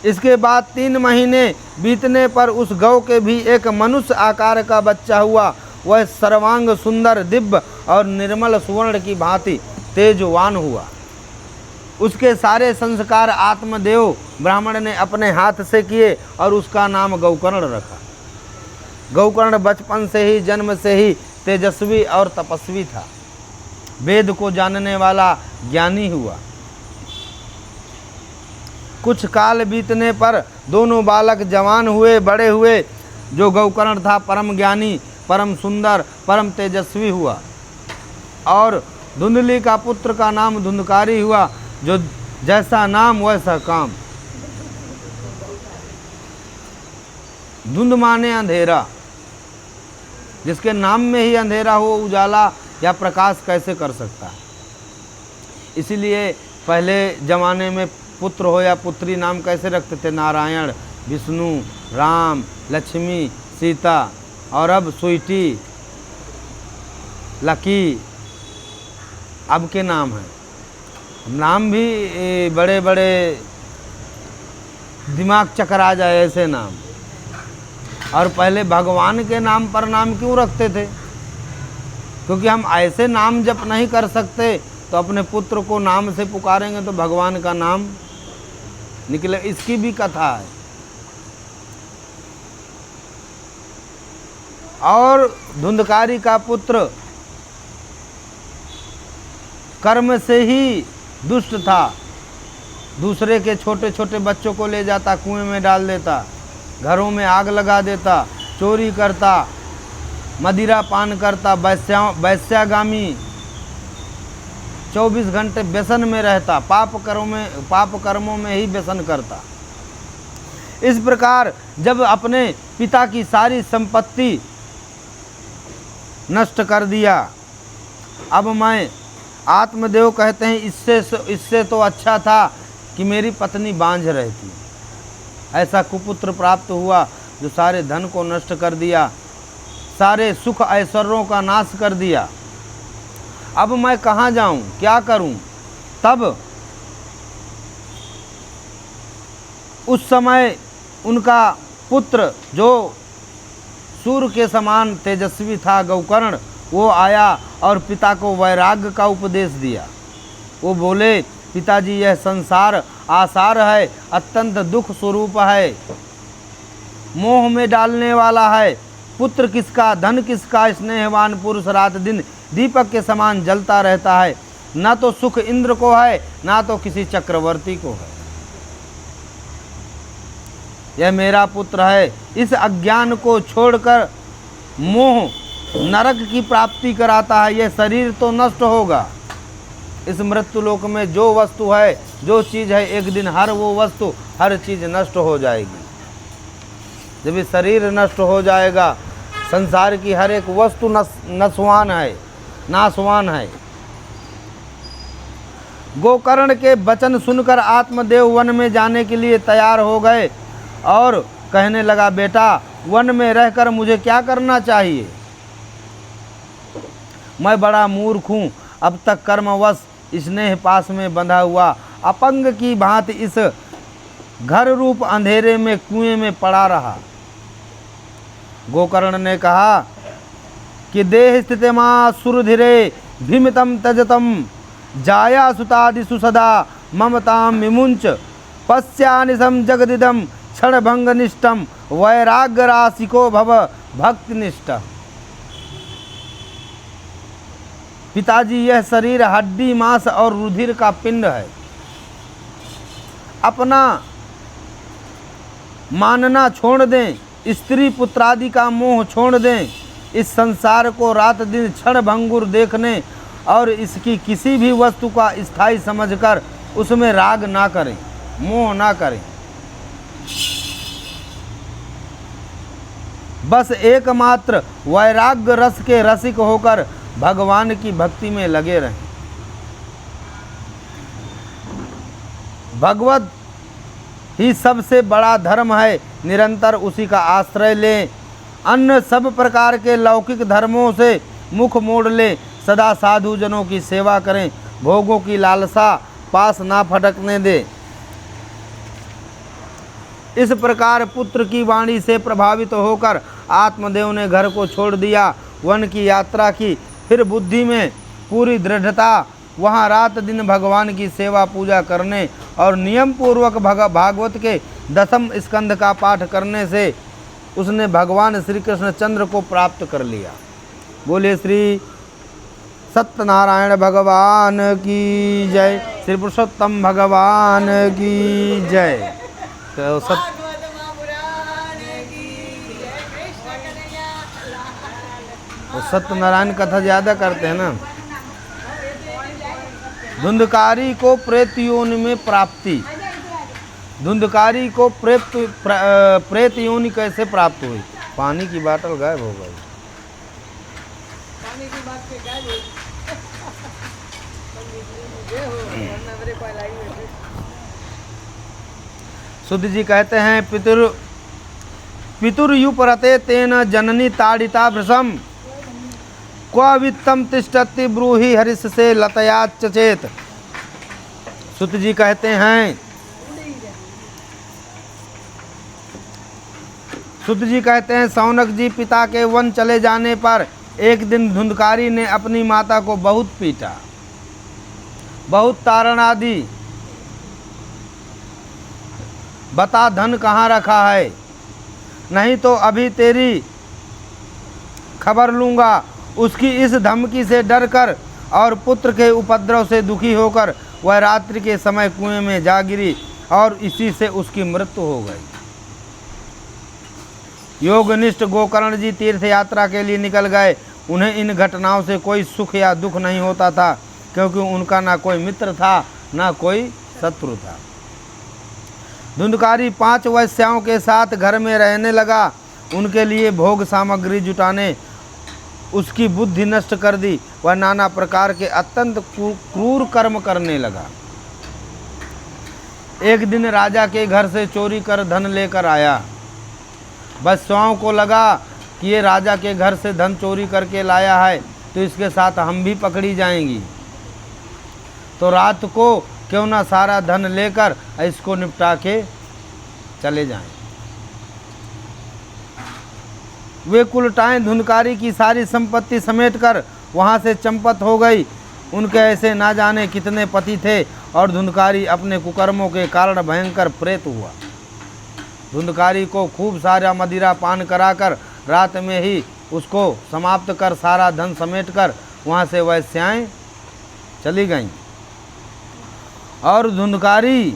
इसके बाद 3 महीने बीतने पर उस गौ के भी एक मनुष्य आकार का बच्चा हुआ। वह सर्वांग सुंदर, दिव्य और निर्मल सुवर्ण की भांति तेजवान हुआ। उसके सारे संस्कार आत्मदेव ब्राह्मण ने अपने हाथ से किए और उसका नाम गौकर्ण रखा। गौकर्ण बचपन से ही, जन्म से ही तेजस्वी और तपस्वी था। वेद को जानने वाला ज्ञानी हुआ। कुछ काल बीतने पर दोनों बालक जवान हुए, बड़े हुए। जो गौकर्ण था परम ज्ञानी, परम सुंदर, परम तेजस्वी हुआ। और धुंधली का पुत्र का नाम धुंधकारी हुआ। जो जैसा नाम वैसा काम। धुंध माने अंधेरा, जिसके नाम में ही अंधेरा हो, उजाला या प्रकाश कैसे कर सकता है। इसीलिए पहले जमाने में पुत्र हो या पुत्री नाम कैसे रखते थे? नारायण, विष्णु, राम, लक्ष्मी, सीता, और अब स्वीटी, लकी, अब के नाम हैं। नाम भी बड़े बड़े दिमाग चकरा जाए ऐसे नाम। और पहले भगवान के नाम पर नाम क्यों रखते थे? क्योंकि हम ऐसे नाम जप नहीं कर सकते, तो अपने पुत्र को नाम से पुकारेंगे तो भगवान का नाम निकले। इसकी भी कथा है। और धुंधकारी का पुत्र कर्म से ही दुष्ट था। दूसरे के छोटे छोटे बच्चों को ले जाता, कुएं में डाल देता, घरों में आग लगा देता, चोरी करता, मदिरा पान करता, वैश्यागामी, 24 घंटे व्यसन में रहता, पाप कर्मों में ही व्यसन करता। इस प्रकार जब अपने पिता की सारी संपत्ति नष्ट कर दिया, अब मैं आत्मदेव कहते हैं इससे तो अच्छा था कि मेरी पत्नी बांझ रहती। ऐसा कुपुत्र प्राप्त हुआ जो सारे धन को नष्ट कर दिया, सारे सुख ऐश्वर्यों का नाश कर दिया। अब मैं कहाँ जाऊं, क्या करूं? तब उस समय उनका पुत्र जो सूर्य के समान तेजस्वी था, गौकर्ण, वो आया और पिता को वैराग्य का उपदेश दिया। वो बोले, पिताजी यह संसार आसार है, अत्यंत दुख स्वरूप है, मोह में डालने वाला है। पुत्र किसका, धन किसका, स्नेहवान पुरुष रात दिन दीपक के समान जलता रहता है। ना तो सुख इंद्र को है, ना तो किसी चक्रवर्ती को है। यह मेरा पुत्र है। इस अज्ञान को छोड़कर मोह नरक की प्राप्ति कराता है। यह शरीर तो नष्ट होगा, इस मृत्यु लोक में जो वस्तु है, जो चीज़ है, एक दिन हर वो वस्तु, हर चीज़ नष्ट हो जाएगी। जब ये शरीर नष्ट हो जाएगा, संसार की हर एक वस्तु नस्वान है, नासवान है। गोकर्ण के वचन सुनकर आत्मदेव वन में जाने के लिए तैयार हो गए और कहने लगा, बेटा, वन में रहकर मुझे क्या करना चाहिए? मैं बड़ा मूर्ख हूँ, अब तक कर्मवश स्नेह पास में बंधा हुआ अपंग की भांति इस घर रूप अंधेरे में कुएं में पड़ा रहा। गोकर्ण ने कहा कि देह स्थितिमा सुरधिरे भीमितम तजतम जाया सुतादिषु सदा ममताम विमुंच पश्यानिशम जगदिदम क्षणभंग निष्ठम वैराग्य राशिको भव भक्तिनिष्ठ। पिताजी, यह शरीर हड्डी मांस और रुधिर का पिंड है। अपना मानना छोड़ दें, स्त्री पुत्रादि का मोह छोड़ दें, इस संसार को रात दिन क्षण भंगुर देखने और इसकी किसी भी वस्तु का स्थायी समझकर उसमें राग ना करें, मोह ना करें। बस एकमात्र वैराग्य रस के रसिक होकर भगवान की भक्ति में लगे रहें। भगवत ही सबसे बड़ा धर्म है, निरंतर उसी का आश्रय लें। अन्य सब प्रकार के लौकिक धर्मों से मुख मोड़ लें, सदा साधु जनों की सेवा करें, भोगों की लालसा पास ना फटकने दे। इस प्रकार पुत्र की वाणी से प्रभावित होकर आत्मदेव ने घर को छोड़ दिया, वन की यात्रा की। फिर बुद्धि में पूरी दृढ़ता वहाँ रात दिन भगवान की सेवा पूजा करने और नियम पूर्वक भागवत के 10वें स्कंध का पाठ करने से उसने भगवान श्री कृष्णचंद्र को प्राप्त कर लिया। बोले श्री सत्यनारायण भगवान की जय, श्री पुरुषोत्तम भगवान की जय। तो सत्यनारायण कथा ज़्यादा करते हैं ना। धुंधकारी को प्रेत योनि में प्राप्ति। धुंधकारी को प्रेत योनि कैसे प्राप्त हुई? पानी की बाटल गायब हो गई। सुध जी कहते हैं, पितुर्युपरते तेन जननी ताड़िता भृशम क्ववित्तम तिष्ठति ब्रूहि हरिष से लतयाच चेत। सुत जी कहते हैं, सौनक जी पिता के वन चले जाने पर एक दिन धुंधकारी ने अपनी माता को बहुत पीटा, बहुत ताड़ना दी। बता धन कहाँ रखा है, नहीं तो अभी तेरी खबर लूँगा। उसकी इस धमकी से डरकर और पुत्र के उपद्रव से दुखी होकर वह रात्रि के समय कुएं में जा गिरी और इसी से उसकी मृत्यु हो गई। योगनिष्ठ गोकर्ण जी तीर्थ यात्रा के लिए निकल गए। उन्हें इन घटनाओं से कोई सुख या दुख नहीं होता था, क्योंकि उनका ना कोई मित्र था ना कोई शत्रु था। धुंधकारी 5 वैश्याओं के साथ घर में रहने लगा। उनके लिए भोग सामग्री जुटाने उसकी बुद्धि नष्ट कर दी। वह नाना प्रकार के अत्यंत क्रूर कर्म करने लगा। एक दिन राजा के घर से चोरी कर धन लेकर आया। वैश्याओं को लगा कि ये राजा के घर से धन चोरी करके लाया है, तो इसके साथ हम भी पकड़ी जाएंगी। तो रात को क्यों ना सारा धन लेकर इसको निपटा के चले जाएं। वे कुलटाएं धुंधकारी की सारी संपत्ति समेटकर वहाँ से चंपत हो गई। उनके ऐसे ना जाने कितने पति थे और धुंधकारी अपने कुकर्मों के कारण भयंकर प्रेत हुआ। धुंधकारी को खूब सारा मदिरा पान कराकर रात में ही उसको समाप्त कर सारा धन समेटकर वहाँ से वैश्याएं चली गईं और धुंधकारी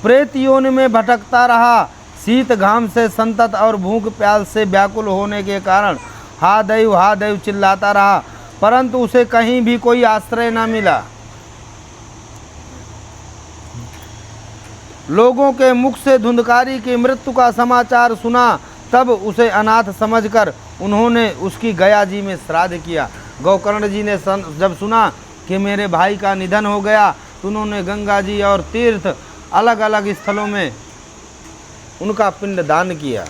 प्रेत योनि में भटकता रहा। शीत घाम से संतत और भूख प्यास से व्याकुल होने के कारण हा दैव चिल्लाता रहा, परंतु उसे कहीं भी कोई आश्रय न मिला। लोगों के मुख से धुंधकारी की मृत्यु का समाचार सुना, तब उसे अनाथ समझकर उन्होंने उसकी गया जी में श्राद्ध किया। गोकर्ण जी ने जब सुना कि मेरे भाई का निधन हो गया, तो उन्होंने गंगा जी और तीर्थ अलग अलग स्थलों में उनका पिंड दान किया।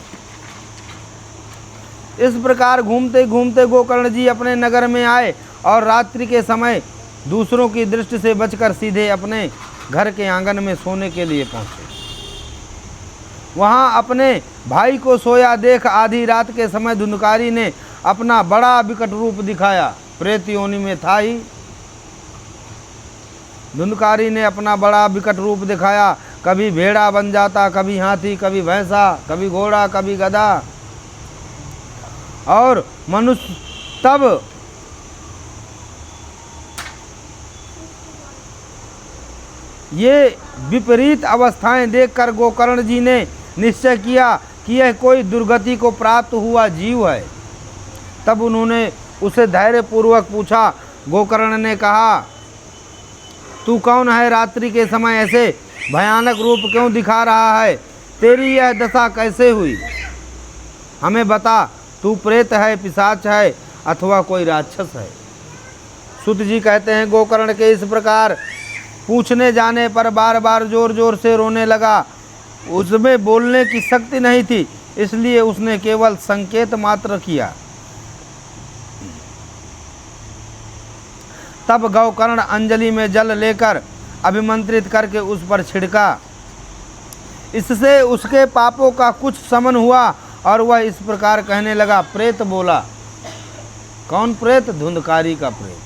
इस प्रकार घूमते घूमते गोकर्ण जी अपने नगर में आए और रात्रि के समय दूसरों की दृष्टि से बचकर सीधे अपने घर के आंगन में सोने के लिए पहुंचे। वहां अपने भाई को सोया देख आधी रात के समय धुंधकारी ने अपना बड़ा विकट रूप दिखाया। प्रेत योनि में था ही। धुंधकारी ने अपना बड़ा विकट रूप दिखाया, कभी भेड़ा बन जाता, कभी हाथी, कभी भैंसा, कभी घोड़ा, कभी गधा, और मनुष्य। तब ये विपरीत अवस्थाएं देखकर गोकर्ण जी ने निश्चय किया कि यह कोई दुर्गति को प्राप्त हुआ जीव है। तब उन्होंने उसे धैर्यपूर्वक पूछा। गोकर्ण ने कहा, तू कौन है? रात्रि के समय ऐसे भयानक रूप क्यों दिखा रहा है? तेरी यह दशा कैसे हुई? हमें बता, तू प्रेत है, पिशाच है, अथवा कोई राक्षस है? सूत जी कहते हैं, गोकर्ण के इस प्रकार पूछने जाने पर बार बार जोर जोर से रोने लगा। उसमें बोलने की शक्ति नहीं थी, इसलिए उसने केवल संकेत मात्र किया। तब गोकर्ण अंजलि में जल लेकर अभिमंत्रित करके उस पर छिड़का। इससे उसके पापों का कुछ शमन हुआ और वह इस प्रकार कहने लगा। प्रेत बोला। कौन प्रेत? धुंधकारी का प्रेत।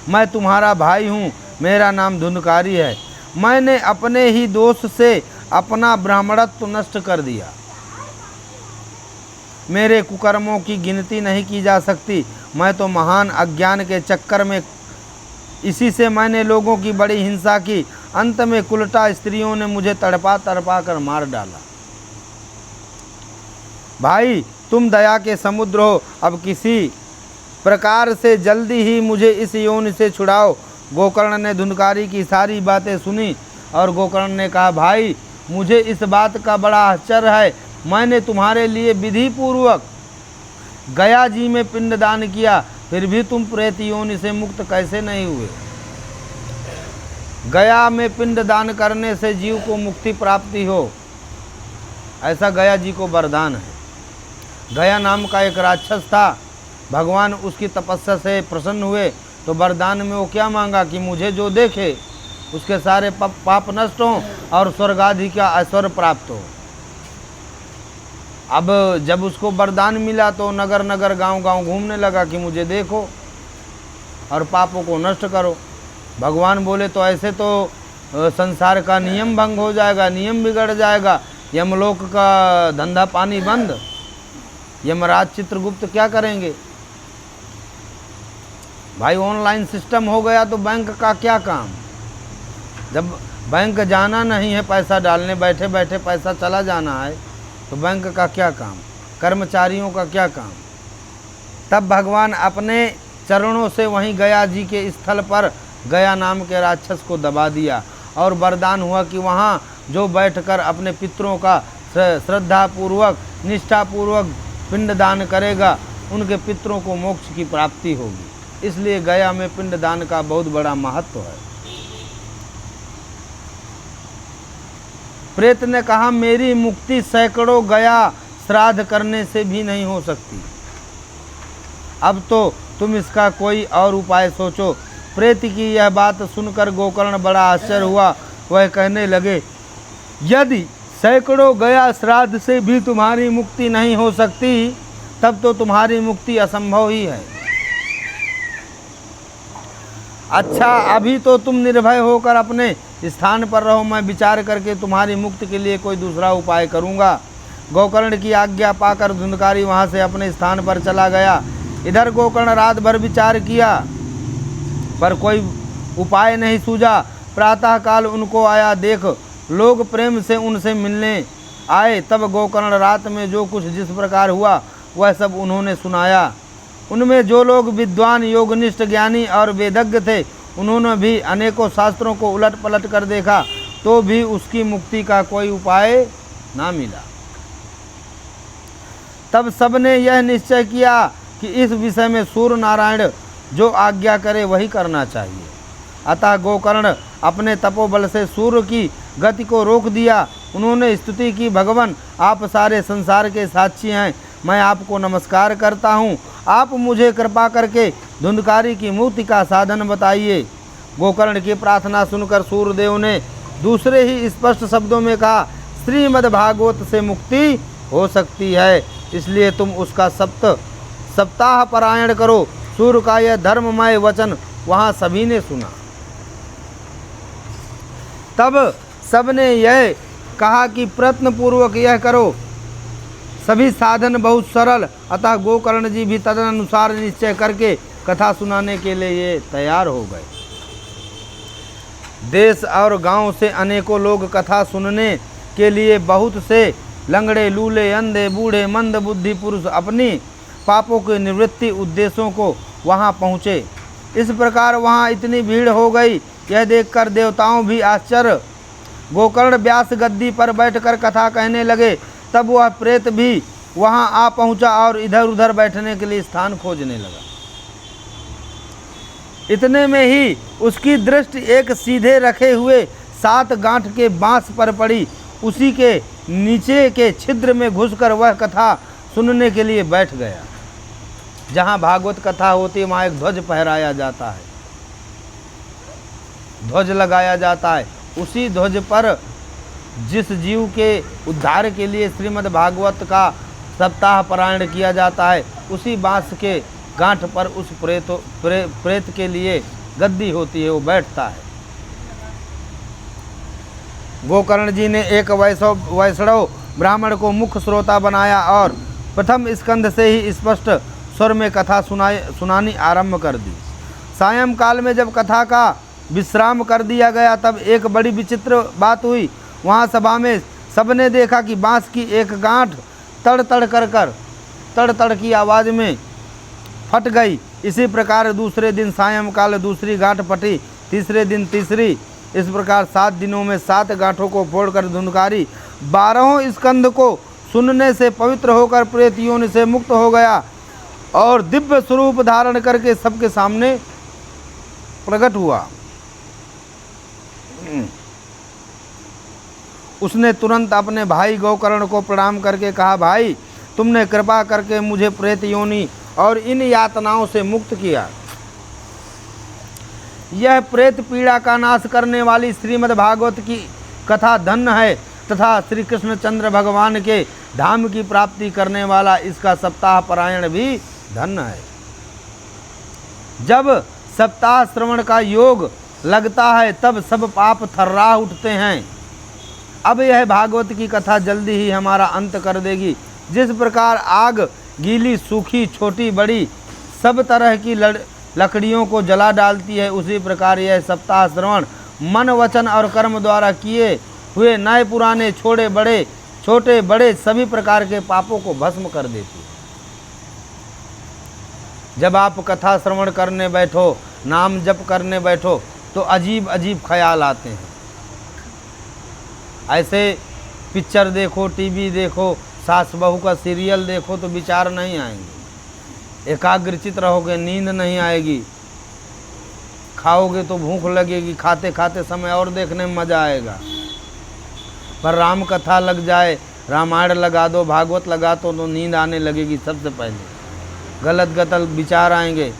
मैं तुम्हारा भाई हूँ, मेरा नाम धुंधकारी है। मैंने अपने ही दोष से अपना ब्राह्मणत्व नष्ट कर दिया। मेरे कुकर्मों की गिनती नहीं की जा सकती। मैं तो महान अज्ञान के चक्कर में, इसी से मैंने लोगों की बड़ी हिंसा की। अंत में कुलटा स्त्रियों ने मुझे तड़पा तड़पा कर मार डाला। भाई, तुम दया के समुद्र हो, अब किसी प्रकार से जल्दी ही मुझे इस योनि से छुड़ाओ। गोकर्ण ने धुंधकारी की सारी बातें सुनी और गोकर्ण ने कहा, भाई, मुझे इस बात का बड़ा आश्चर्य है। मैंने तुम्हारे लिए विधि पूर्वक गया जी में पिंडदान किया, फिर भी तुम प्रेत योनि से मुक्त कैसे नहीं हुए? गया में पिंडदान करने से जीव को मुक्ति प्राप्ति हो, ऐसा गया जी को वरदान है। गया नाम का एक राक्षस था। भगवान उसकी तपस्या से प्रसन्न हुए तो वरदान में वो क्या मांगा कि मुझे जो देखे उसके सारे पाप नष्ट हों और स्वर्ग आदि का ऐश्वर्य प्राप्त हो। अब जब उसको वरदान मिला तो नगर नगर गांव गांव घूमने लगा कि मुझे देखो और पापों को नष्ट करो। भगवान बोले, तो ऐसे तो संसार का नियम भंग हो जाएगा, नियम बिगड़ जाएगा, यमलोक का धंधा पानी बंद, यमराज चित्रगुप्त क्या करेंगे? भाई, ऑनलाइन सिस्टम हो गया तो बैंक का क्या काम? जब बैंक जाना नहीं है, पैसा डालने, बैठे बैठे पैसा चला जाना है, तो बैंक का क्या काम? कर्मचारियों का क्या काम? तब भगवान अपने चरणों से वहीं गया जी के स्थल पर गया नाम के राक्षस को दबा दिया और वरदान हुआ कि वहाँ जो बैठकर अपने पितरों का श्रद्धापूर्वक निष्ठापूर्वक पिंडदान करेगा, उनके पितरों को मोक्ष की प्राप्ति होगी। इसलिए गया में पिंडदान का बहुत बड़ा महत्व है। प्रेत ने कहा, मेरी मुक्ति सैकड़ों गया श्राद्ध करने से भी नहीं हो सकती। अब तो तुम इसका कोई और उपाय सोचो। प्रेत की यह बात सुनकर गोकर्ण बड़ा आश्चर्य हुआ। वह कहने लगे, यदि सैकड़ों गया श्राद्ध से भी तुम्हारी मुक्ति नहीं हो सकती, तब तो तुम्हारी मुक्ति असंभव ही है। अच्छा, अभी तो तुम निर्भय होकर अपने स्थान पर रहो, मैं विचार करके तुम्हारी मुक्ति के लिए कोई दूसरा उपाय करूँगा। गोकर्ण की आज्ञा पाकर धुंधकारी वहाँ से अपने स्थान पर चला गया। इधर गोकर्ण रात भर विचार किया पर कोई उपाय नहीं सूझा। प्रातःकाल उनको आया देख लोग प्रेम से उनसे मिलने आए तब गोकर्ण रात में जो कुछ जिस प्रकार हुआ वह सब उन्होंने सुनाया। उनमें जो लोग विद्वान, योगनिष्ठ, ज्ञानी और वेदज्ञ थे, उन्होंने भी अनेकों शास्त्रों को उलट पलट कर देखा, तो भी उसकी मुक्ति का कोई उपाय ना मिला। तब सबने यह निश्चय किया कि इस विषय में सूर्य नारायण जो आज्ञा करे वही करना चाहिए। अतः गोकर्ण अपने तपोबल से सूर्य की गति को रोक दिया। उन्होंने स्तुति की, भगवान आप सारे संसार के साक्षी हैं, मैं आपको नमस्कार करता हूँ, आप मुझे कृपा करके धुंधकारी की मुक्ति का साधन बताइए। गोकर्ण की प्रार्थना सुनकर सूर्यदेव ने दूसरे ही स्पष्ट शब्दों में कहा, श्रीमद् भागवत से मुक्ति हो सकती है, इसलिए तुम उसका सप्ताह पारायण करो। सूर्य का यह धर्ममय वचन वहाँ सभी ने सुना। तब सबने यह कहा कि प्रयत्नपूर्वक यह करो, सभी साधन बहुत सरल। अतः गोकर्ण जी भी तदनुसार निश्चय करके कथा सुनाने के लिए तैयार हो गए। देश और गांव से अनेकों लोग कथा सुनने के लिए, बहुत से लंगड़े, लूले, अंधे, बूढ़े, मंद बुद्धि पुरुष अपनी पापों के निवृत्ति उद्देश्यों को वहां पहुँचे। इस प्रकार वहां इतनी भीड़ हो गई, यह देखकर देवताओं भी आश्चर्य। गोकर्ण व्यास गद्दी पर बैठकर कथा कहने लगे, तब वह प्रेत भी वहां आ पहुंचा और इधर उधर बैठने के लिए स्थान खोजने लगा। इतने में ही उसकी दृष्टि एक सीधे रखे हुए 7 गांठ के बांस पर पड़ी। उसी के नीचे के छिद्र में घुसकर वह कथा सुनने के लिए बैठ गया। जहाँ भागवत कथा होती है वहाँ एक ध्वज फहराया जाता है, ध्वज लगाया जाता है। उसी ध्वज पर जिस जीव के उद्धार के लिए श्रीमद् भागवत का सप्ताह पारायण किया जाता है, उसी बांस के गांठ पर उस प्रेत के लिए गद्दी होती है, वो बैठता है। गोकर्ण जी ने एक वैष्णव ब्राह्मण को मुख्य श्रोता बनाया और प्रथम स्कंध से ही स्पष्ट स्वर में कथा सुनानी आरंभ कर दी। सायंकाल में जब कथा का विश्राम कर दिया गया, तब एक बड़ी विचित्र बात हुई। वहाँ सभा में सबने देखा कि बांस की एक गांठ तड़ तड़ की आवाज़ में फट गई। इसी प्रकार दूसरे दिन सायंकाल दूसरी गांठ फटी, तीसरे दिन तीसरी। इस प्रकार 7 दिनों में 7 गांठों को फोड़कर धुंधकारी 12वें स्कंध को सुनने से पवित्र होकर प्रेत योनि से मुक्त हो गया और दिव्य स्वरूप धारण करके सबके सामने प्रकट हुआ। उसने तुरंत अपने भाई गोकर्ण को प्रणाम करके कहा, भाई तुमने कृपा करके मुझे प्रेत योनि और इन यातनाओं से मुक्त किया। यह प्रेत पीड़ा का नाश करने वाली श्रीमद् भागवत की कथा धन्य है तथा श्री कृष्णचंद्र भगवान के धाम की प्राप्ति करने वाला इसका सप्ताह पारायण भी धन्य है। जब सप्ताह श्रवण का योग लगता है तब सब पाप थर्रा उठते हैं। अब यह भागवत की कथा जल्दी ही हमारा अंत कर देगी। जिस प्रकार आग गीली, सूखी, छोटी बड़ी सब तरह की लकड़ियों को जला डालती है, उसी प्रकार यह सप्ताह श्रवण मन, वचन और कर्म द्वारा किए हुए नए पुराने, छोटे बड़े सभी प्रकार के पापों को भस्म कर देती है। जब आप कथा श्रवण करने बैठो, नाम जप करने बैठो, तो अजीब अजीब ख्याल आते हैं। ऐसे पिक्चर देखो, टीवी देखो, सास बहू का सीरियल देखो तो विचार नहीं आएंगे, एकाग्रचित रहोगे, नींद नहीं आएगी, खाओगे तो भूख लगेगी, खाते खाते समय और देखने में मज़ा आएगा। पर राम कथा लग जाए, रामायण लगा दो, भागवत लगा दो तो नींद आने लगेगी। सबसे पहले गलत विचार आएंगे।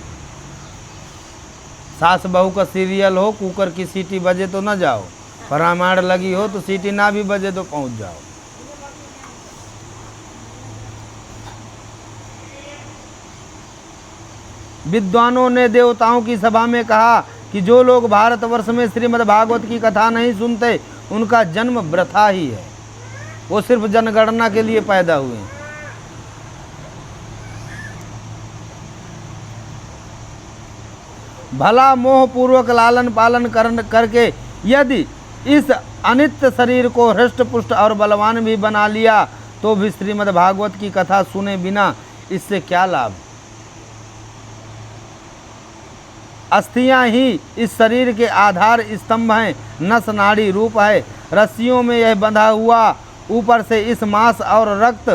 सास बहू का सीरियल हो, कुकर की सीटी बजे तो न जाओ, पर रामायण लगी हो तो सीटी ना भी बजे तो पहुंच जाओ। विद्वानों ने देवताओं की सभा में कहा कि जो लोग भारतवर्ष में श्रीमद् भागवत की कथा नहीं सुनते, उनका जन्म वृथा ही है, वो सिर्फ जनगणना के लिए पैदा हुए हैं। भला मोह पूर्वक लालन पालन करके यदि इस अनित्य शरीर को हृष्ट पुष्ट और बलवान भी बना लिया तो भी श्रीमद् भागवत की कथा सुने बिना इससे क्या लाभ। अस्थियां ही इस शरीर के आधार स्तंभ हैं, नस नाड़ी रूप है, रस्सियों में यह बंधा हुआ, ऊपर से इस मांस और रक्त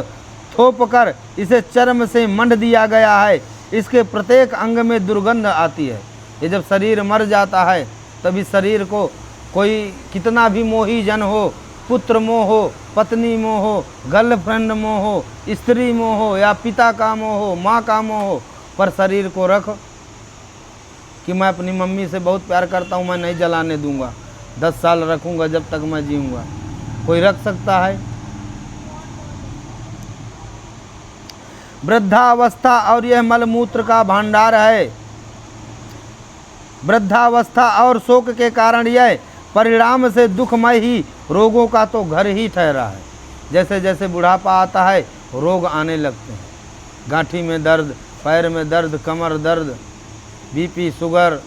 थोप कर इसे चर्म से मंड दिया गया है। इसके प्रत्येक अंग में दुर्गंध आती है। ये जब शरीर मर जाता है तभी शरीर को कोई कितना भी मोही जन हो, पुत्र मोह हो, पत्नी मोह हो, गर्लफ्रेंड मोह हो, स्त्री मोह हो या पिता का मोह हो, माँ का मोह हो, पर शरीर को रख कि मैं अपनी मम्मी से बहुत प्यार करता हूँ, मैं नहीं जलाने दूंगा, 10 साल रखूंगा जब तक मैं जीऊँगा। कोई रख सकता है? वृद्धावस्था और यह मलमूत्र का भंडार है। वृद्धावस्था और शोक के कारण यह परिणाम से दुखमय ही रोगों का तो घर ही ठहरा है। जैसे जैसे बुढ़ापा आता है रोग आने लगते हैं, गांठी में दर्द, पैर में दर्द, कमर दर्द, बीपी, शुगर,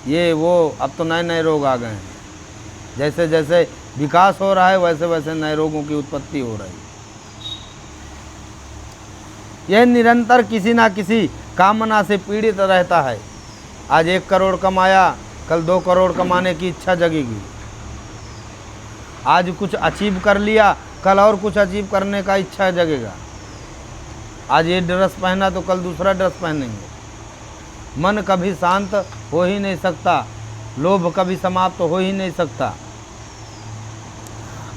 ये वो, अब तो नए नए रोग आ गए हैं। जैसे जैसे विकास हो रहा है वैसे वैसे नए रोगों की उत्पत्ति हो रही है। यह निरंतर किसी ना किसी कामना से पीड़ित रहता है। आज 1 करोड़ कमाया, कल 2 करोड़ कमाने की इच्छा जगेगी। आज कुछ अचीव कर लिया, कल और कुछ अचीव करने का इच्छा जगेगा। आज ये ड्रेस पहना तो कल दूसरा ड्रेस पहनेंगे। मन कभी शांत हो ही नहीं सकता, लोभ कभी समाप्त हो ही नहीं सकता।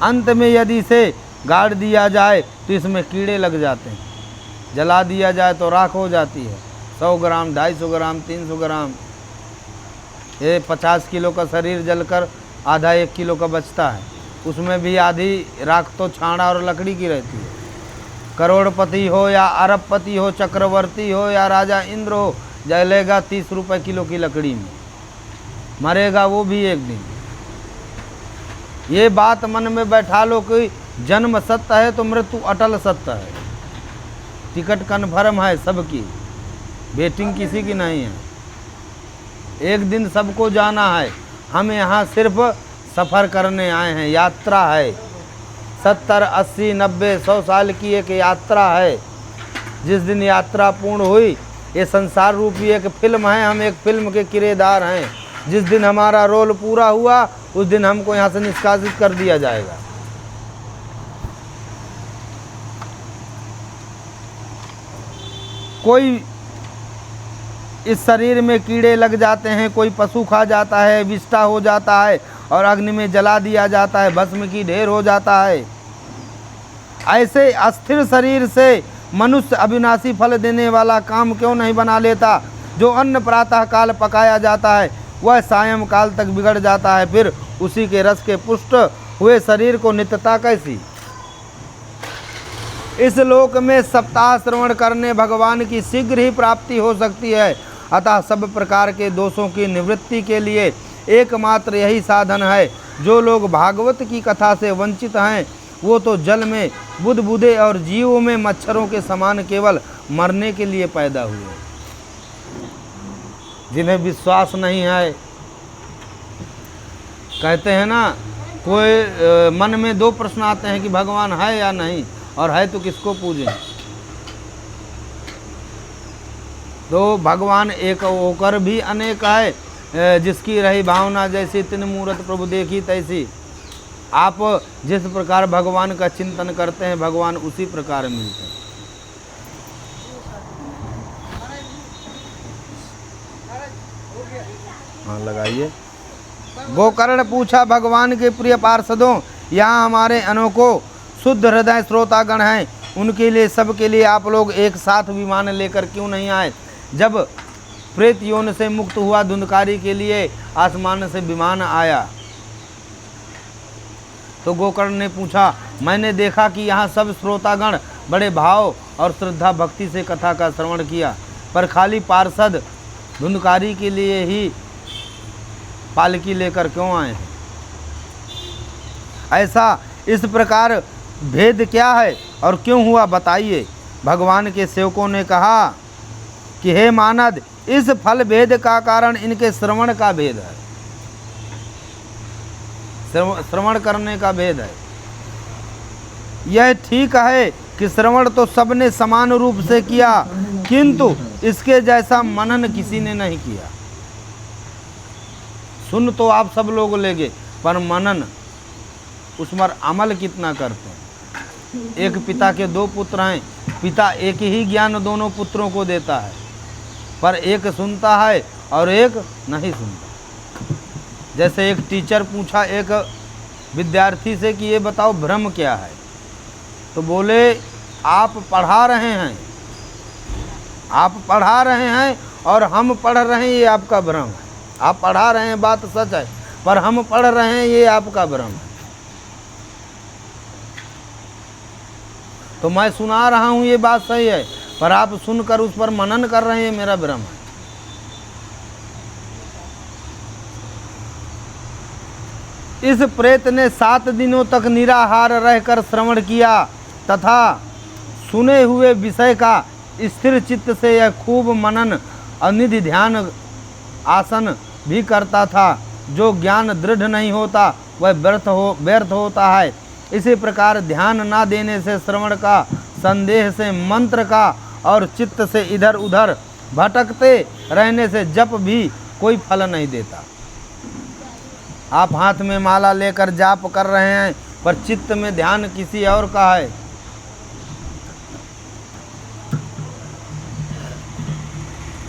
अंत में यदि इसे गाड़ दिया जाए तो इसमें कीड़े लग जाते हैं, जला दिया जाए तो राख हो जाती है। 100 ग्राम, 250 ग्राम, 300 ग्राम, ये 50 किलो का शरीर जलकर आधा 1 किलो का बचता है। उसमें भी आधी राख तो छाड़ा और लकड़ी की रहती है। करोड़पति हो या अरबपति हो, चक्रवर्ती हो या राजा इंद्र हो, जलेगा 30 रुपए किलो की लकड़ी में, मरेगा वो भी एक दिन। ये बात मन में बैठा लो कि जन्म सत्य है तो मृत्यु अटल सत्य है। टिकट कन्फर्म है सबकी, वेटिंग किसी की नहीं है। एक दिन सबको जाना है। हम यहाँ सिर्फ सफ़र करने आए हैं, यात्रा है। 70, 80, 90, 100 साल की एक यात्रा है। जिस दिन यात्रा पूर्ण हुई, ये संसार रूपी एक फिल्म है, हम एक फिल्म के किरदार हैं। जिस दिन हमारा रोल पूरा हुआ उस दिन हमको यहाँ से निष्कासित कर दिया जाएगा। कोई इस शरीर में कीड़े लग जाते हैं, कोई पशु खा जाता है, विष्ठा हो जाता है और अग्नि में जला दिया जाता है, भस्म की ढेर हो जाता है। ऐसे अस्थिर शरीर से मनुष्य अविनाशी फल देने वाला काम क्यों नहीं बना लेता? जो अन्न प्रातः काल पकाया जाता है वह सायं काल तक बिगड़ जाता है, फिर उसी के रस के पुष्ट हुए शरीर को नित्यता कैसी? इस लोक में सप्ताह श्रवण करने भगवान की शीघ्र ही प्राप्ति हो सकती है। अतः सब प्रकार के दोषों की निवृत्ति के लिए एकमात्र यही साधन है। जो लोग भागवत की कथा से वंचित हैं वो तो जल में बुदबुदे और जीवों में मच्छरों के समान केवल मरने के लिए पैदा हुए। जिन्हें विश्वास नहीं है, कहते हैं ना, कोई मन में 2 प्रश्न आते हैं कि भगवान है या नहीं, और है तो किसको पूजें। तो भगवान एक होकर भी अनेक है। जिसकी रही भावना जैसी तिन मूरत प्रभु देखी तैसी। आप जिस प्रकार भगवान का चिंतन करते हैं भगवान उसी प्रकार मिलते हैं। हाँ लगाइए। गोकर्ण पूछा, भगवान के प्रिय पार्षदों, यहाँ हमारे अनोखो शुद्ध हृदय श्रोतागण हैं, उनके लिए, सबके लिए आप लोग एक साथ विमान लेकर क्यों नहीं आए? जब प्रेत योनि से मुक्त हुआ धुंधकारी के लिए आसमान से विमान आया तो गोकर्ण ने पूछा, मैंने देखा कि यहाँ सब श्रोतागण बड़े भाव और श्रद्धा भक्ति से कथा का श्रवण किया, पर खाली पार्षद धुंधकारी के लिए ही पालकी लेकर क्यों आए हैं? ऐसा इस प्रकार भेद क्या है और क्यों हुआ बताइए। भगवान के सेवकों ने कहा कि हे मानद, इस फल भेद का कारण इनके श्रवण का भेद है। श्रवण करने का भेद है। यह ठीक है कि श्रवण तो सबने समान रूप से किया, किंतु इसके जैसा मनन किसी ने नहीं किया। सुन तो आप सब लोग लेंगे, पर मनन उस पर अमल कितना करते हैं। एक पिता के दो पुत्र हैं, पिता एक ही ज्ञान दोनों पुत्रों को देता है, पर एक सुनता है और एक नहीं सुनता। जैसे एक टीचर पूछा एक विद्यार्थी से कि ये बताओ भ्रम क्या है, तो बोले आप पढ़ा रहे हैं, आप पढ़ा रहे हैं और हम पढ़ रहे हैं, ये आपका भ्रम है। आप पढ़ा रहे हैं बात सच है, पर हम पढ़ रहे हैं ये आपका भ्रम है। तो मैं सुना रहा हूँ ये बात सही है, पर आप सुनकर उस पर मनन कर रहे हैं, मेरा भ्रम है। इस प्रेत ने 7 दिनों तक निराहार रहकर श्रवण किया तथा सुने हुए विषय का स्थिर चित्त से यह खूब मनन और निधि ध्यान आसन भी करता था। जो ज्ञान दृढ़ नहीं होता वह व्यर्थ होता है। इसी प्रकार ध्यान ना देने से, श्रवण का संदेह से, मंत्र का और चित्त से इधर उधर भटकते रहने से जप भी कोई फल नहीं देता। आप हाथ में माला लेकर जाप कर रहे हैं, पर चित्त में ध्यान किसी और का है।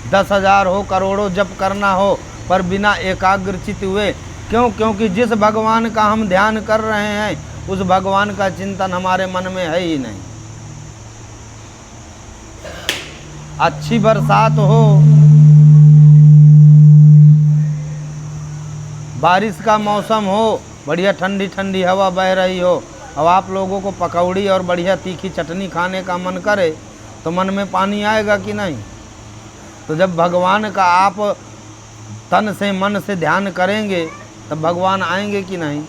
दस 10,000 हो, करोड़ों जप करना हो, पर बिना एकाग्र चित्त हुए। क्यों? क्योंकि जिस भगवान का हम ध्यान कर रहे हैं उस भगवान का चिंतन हमारे मन में है ही नहीं। अच्छी बरसात हो, बारिश का मौसम हो, बढ़िया ठंडी ठंडी हवा बह रही हो, अब आप लोगों को पकौड़ी और बढ़िया तीखी चटनी खाने का मन करे तो मन में पानी आएगा कि नहीं? तो जब भगवान का आप तन से मन से ध्यान करेंगे तब भगवान आएंगे कि नहीं?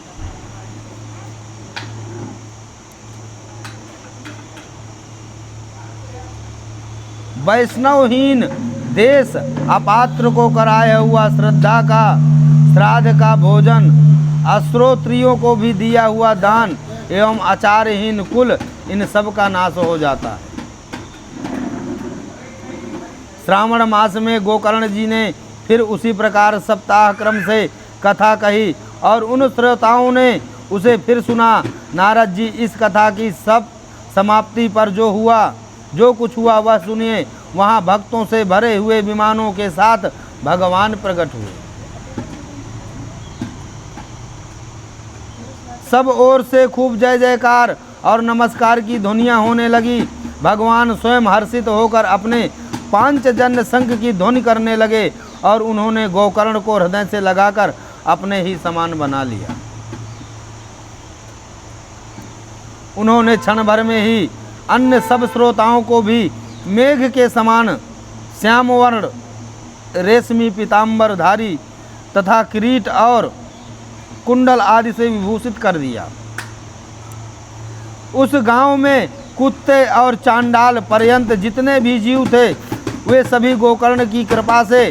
वैष्णवहीन देश अपात्र को कराया हुआ श्रद्धा का, श्राद्ध का भोजन, अश्रोत्रियों को भी दिया हुआ दान एवं आचारहीन कुल, इन सब का नाश हो जाता है। श्रावण मास में गोकर्ण जी ने फिर उसी प्रकार सप्ताह क्रम से कथा कही और उन श्रोताओं ने उसे फिर सुना। नारद जी इस कथा की सब समाप्ति पर जो कुछ हुआ वह सुनिए। वहाँ भक्तों से भरे हुए विमानों के साथ भगवान प्रकट हुए। सब ओर से खूब जय जयकार और नमस्कार की ध्वनियाँ होने लगी। भगवान स्वयं हर्षित होकर अपने पांचजन्य शंख की ध्वनि करने लगे और उन्होंने गोकर्ण को हृदय से लगाकर अपने ही समान बना लिया। उन्होंने क्षण भर में ही अन्य सब श्रोताओं को भी मेघ के समान श्याम वर्ण, रेशमी पीताम्बर धारी तथा किरीट और कुंडल आदि से विभूषित कर दिया। उस गांव में कुत्ते और चांडाल पर्यंत जितने भी जीव थे वे सभी गोकर्ण की कृपा से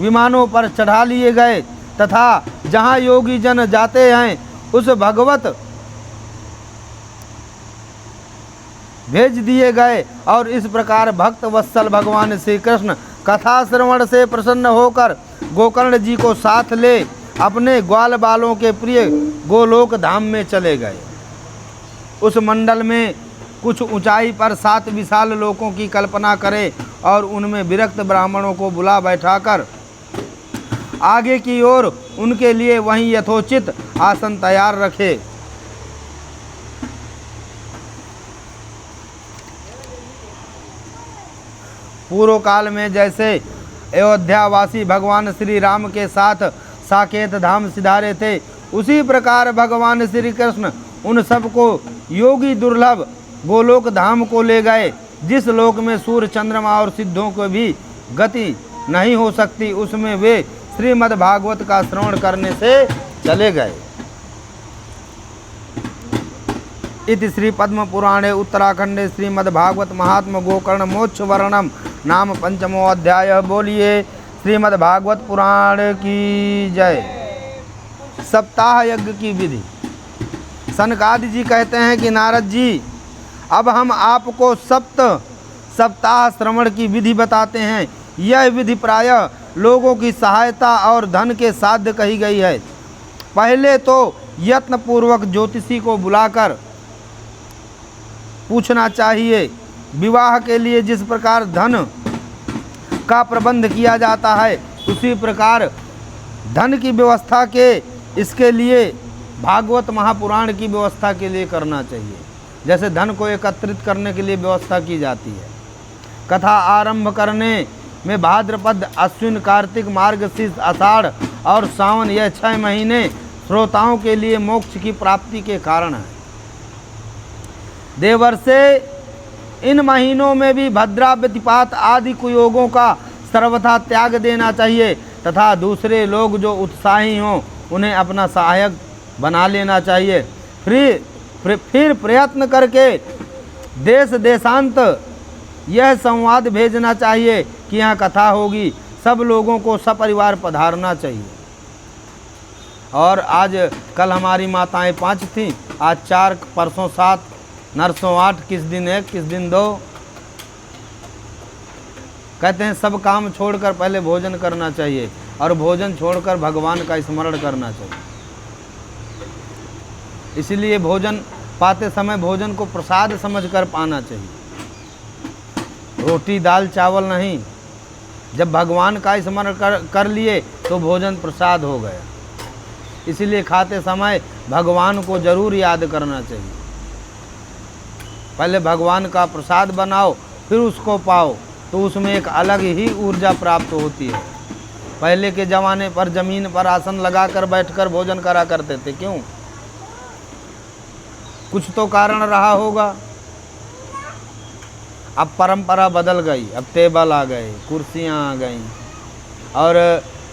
विमानों पर चढ़ा लिए गए तथा जहाँ योगी जन जाते हैं उस भगवत भेज दिए गए। और इस प्रकार भक्त वत्सल भगवान श्री कृष्ण कथा श्रवण से प्रसन्न होकर गोकर्ण जी को साथ ले अपने ग्वाल बालों के प्रिय गोलोक धाम में चले गए। उस मंडल में कुछ ऊंचाई पर 7 विशाल लोकों की कल्पना करें और उनमें विरक्त ब्राह्मणों को बुला बैठाकर आगे की ओर उनके लिए वहीं यथोचित आसन तैयार रखे। पूर्व काल में जैसे अयोध्यावासी भगवान श्री राम के साथ साकेत धाम सिधारे थे, उसी प्रकार भगवान श्री कृष्ण उन सबको योगी दुर्लभ गोलोक धाम को ले गए। जिस लोक में सूर्य चंद्रमा और सिद्धों को भी गति नहीं हो सकती, उसमें वे श्रीमद् भागवत का श्रवण करने से चले गए। इति श्री पद्म पुराणे उत्तराखंडे श्रीमद् भागवत महात्म गोकर्ण मोक्ष वर्णनम नाम 5वां अध्याय। बोलिए श्रीमद् भागवत पुराण की जय। सप्ताह यज्ञ की विधि। सनकादि जी कहते हैं कि नारद जी, अब हम आपको सप्ताह श्रवण की विधि बताते हैं। यह विधि प्रायः लोगों की सहायता और धन के साध्य कही गई है। पहले तो यत्न पूर्वक ज्योतिषी को बुलाकर पूछना चाहिए। विवाह के लिए जिस प्रकार धन का प्रबंध किया जाता है, उसी प्रकार धन की व्यवस्था के इसके लिए भागवत महापुराण की व्यवस्था के लिए करना चाहिए। जैसे धन को एकत्रित करने के लिए व्यवस्था की जाती है। कथा आरंभ करने में भाद्रपद, अश्विन, कार्तिक, मार्गशीर्ष, आषाढ़ और सावन, यह 6 महीने श्रोताओं के लिए मोक्ष की प्राप्ति के कारण है। देवर्षे इन महीनों में भी भद्रा, व्यतिपात आदि कुयोगों का सर्वथा त्याग देना चाहिए तथा दूसरे लोग जो उत्साही हों उन्हें अपना सहायक बना लेना चाहिए। फिर प्रयत्न करके देश देशांत यह संवाद भेजना चाहिए कि यहाँ कथा होगी, सब लोगों को सपरिवार पधारना चाहिए। और आज कल हमारी माताएं 5 थीं, आज 4, परसों 7, नरसों 8, किस दिन 1, किस दिन 2। कहते हैं सब काम छोड़कर पहले भोजन करना चाहिए और भोजन छोड़कर भगवान का स्मरण करना चाहिए। इसलिए भोजन पाते समय भोजन को प्रसाद समझकर पाना चाहिए, रोटी दाल चावल नहीं। जब भगवान का स्मरण कर लिए तो भोजन प्रसाद हो गया। इसलिए खाते समय भगवान को जरूर याद करना चाहिए। पहले भगवान का प्रसाद बनाओ, फिर उसको पाओ, तो उसमें एक अलग ही ऊर्जा प्राप्त होती है। पहले के ज़माने पर ज़मीन पर आसन लगाकर बैठकर भोजन करा करते थे। क्यों? कुछ तो कारण रहा होगा। अब परंपरा बदल गई, अब टेबल आ गए, कुर्सियाँ आ गई। और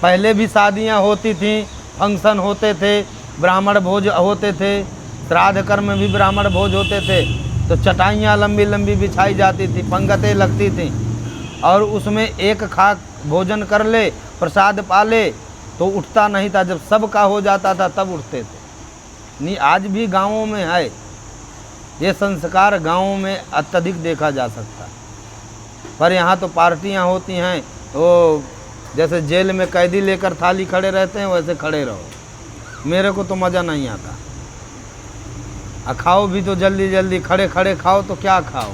पहले भी शादियाँ होती थीं, फंक्शन होते थे, ब्राह्मण भोज होते थे, श्राद्ध कर्म में भी ब्राह्मण भोज होते थे, तो चटाइयाँ लंबी लंबी बिछाई जाती थी, पंगतें लगती थीं, और उसमें एक खा भोजन कर ले, प्रसाद पा ले तो उठता नहीं था। जब सबका हो जाता था तब उठते थे। नहीं, आज भी गाँवों में है ये संस्कार, गाँवों में अत्यधिक देखा जा सकता है। पर यहाँ तो पार्टियाँ होती हैं, तो जैसे जेल में कैदी लेकर थाली खड़े रहते हैं वैसे खड़े रहो। मेरे को तो मज़ा नहीं आता। खाओ भी तो जल्दी जल्दी, खड़े खड़े खाओ तो क्या खाओ।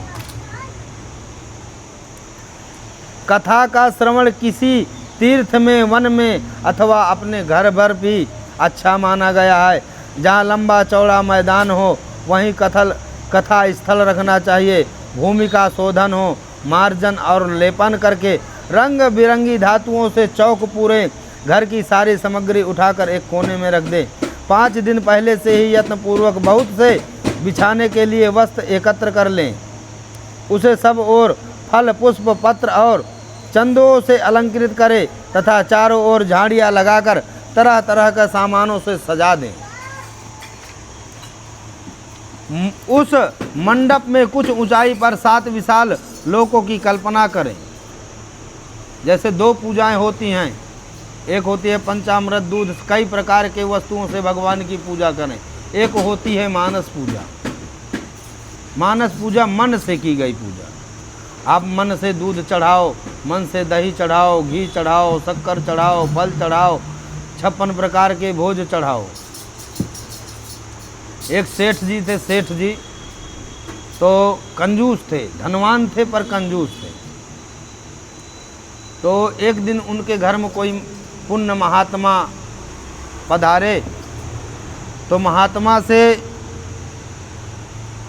कथा का श्रवण किसी तीर्थ में, वन में अथवा अपने घर भर भी अच्छा माना गया है। जहाँ लंबा चौड़ा मैदान हो वहीं कथा स्थल रखना चाहिए। भूमि का शोधन हो, मार्जन और लेपन करके रंग बिरंगी धातुओं से चौक पूरे घर की सारी सामग्री उठाकर एक कोने में रख दे। 5 दिन पहले से ही यत्नपूर्वक बहुत से बिछाने के लिए वस्त्र एकत्र कर लें। उसे सब ओर फल, पुष्प, पत्र और चंदों से अलंकृत करें तथा चारों ओर झाड़ियाँ लगाकर तरह तरह के सामानों से सजा दें। उस मंडप में कुछ ऊंचाई पर 7 विशाल लोकों की कल्पना करें। जैसे 2 पूजाएं होती हैं, एक होती है पंचामृत दूध, कई प्रकार के वस्तुओं से भगवान की पूजा करें। एक होती है मानस पूजा। मानस पूजा मन से की गई पूजा। आप मन से दूध चढ़ाओ, मन से दही चढ़ाओ, घी चढ़ाओ, शक्कर चढ़ाओ, फल चढ़ाओ, 56 प्रकार के भोज चढ़ाओ। एक सेठ जी थे, सेठ जी तो कंजूस थे, धनवान थे पर कंजूस थे। तो एक दिन उनके घर में कोई पुण्य महात्मा पधारे, तो महात्मा से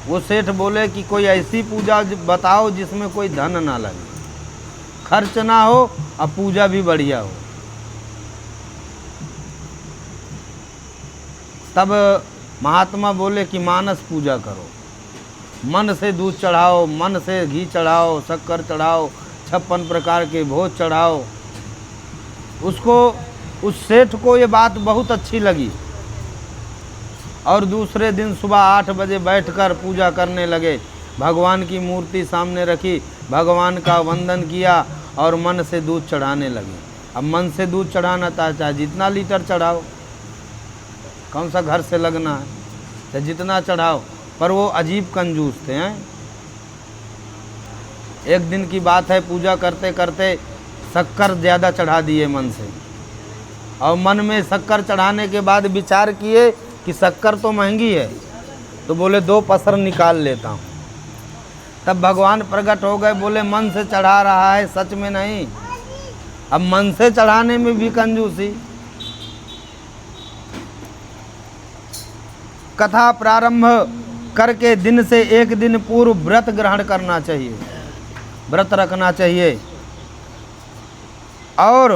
वो सेठ बोले कि कोई ऐसी पूजा बताओ जिसमें कोई धन ना लगे, खर्च ना हो और पूजा भी बढ़िया हो। तब महात्मा बोले कि मानस पूजा करो, मन से दूध चढ़ाओ, मन से घी चढ़ाओ, शक्कर चढ़ाओ, 56 प्रकार के भोज चढ़ाओ। उस सेठ को ये बात बहुत अच्छी लगी और दूसरे दिन सुबह 8 बजे बैठकर पूजा करने लगे। भगवान की मूर्ति सामने रखी, भगवान का वंदन किया और मन से दूध चढ़ाने लगे। अब मन से दूध चढ़ाना था, चाहे जितना लीटर चढ़ाओ। कौन सा घर से लगना है, तो जितना चढ़ाओ। पर वो अजीब कंजूस थे हैं। एक दिन की बात है, पूजा करते करते शक्कर ज़्यादा चढ़ा दिए मन से, और मन में शक्कर चढ़ाने के बाद विचार किए कि शक्कर तो महंगी है, तो बोले 2 पसर निकाल लेता हूँ। तब भगवान प्रकट हो गए, बोले मन से चढ़ा रहा है, सच में नहीं। अब मन से चढ़ाने में भी कंजूसी। कथा प्रारंभ करके दिन से 1 दिन पूर्व व्रत ग्रहण करना चाहिए, व्रत रखना चाहिए। और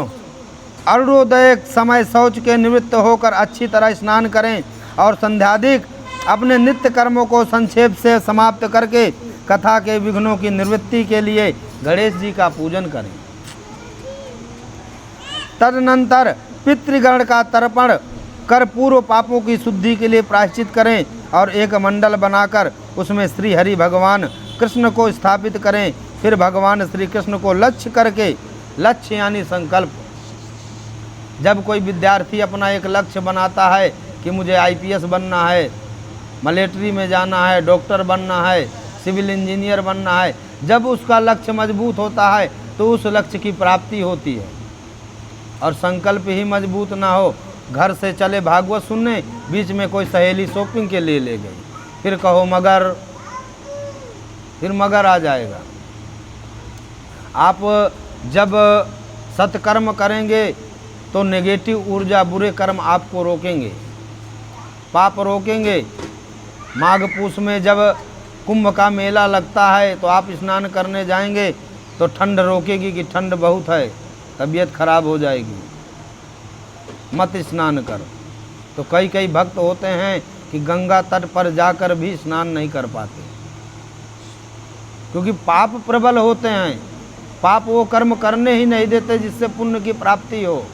अरुणोदय समय शौच के निवृत्त होकर अच्छी तरह स्नान करें और संध्यादिक अपने नित्य कर्मों को संक्षेप से समाप्त करके कथा के विघ्नों की निवृत्ति के लिए गणेश जी का पूजन करें। तदनंतर पितृगण का तर्पण कर पूर्व पापों की शुद्धि के लिए प्रायश्चित करें और एक मंडल बनाकर उसमें श्री हरि भगवान कृष्ण को स्थापित करें। फिर भगवान श्री कृष्ण को लक्ष्य करके, लक्ष्य यानी संकल्प, जब कोई विद्यार्थी अपना एक लक्ष्य बनाता है कि मुझे IPS बनना है, मिलिट्री में जाना है, डॉक्टर बनना है, सिविल इंजीनियर बनना है, जब उसका लक्ष्य मजबूत होता है तो उस लक्ष्य की प्राप्ति होती है। और संकल्प ही मजबूत ना हो, घर से चले भागवत सुनने, बीच में कोई सहेली शॉपिंग के लिए ले गई, फिर कहो मगर, फिर मगर आ जाएगा। आप जब सत्कर्म करेंगे तो नेगेटिव ऊर्जा, बुरे कर्म आपको रोकेंगे, पाप रोकेंगे। माघ पूस में जब कुंभ का मेला लगता है तो आप स्नान करने जाएंगे तो ठंड रोकेगी कि ठंड बहुत है, तबीयत खराब हो जाएगी, मत स्नान कर। तो कई भक्त होते हैं कि गंगा तट पर जाकर भी स्नान नहीं कर पाते, क्योंकि पाप प्रबल होते हैं। पाप वो कर्म करने ही नहीं देते जिससे पुण्य की प्राप्ति हो।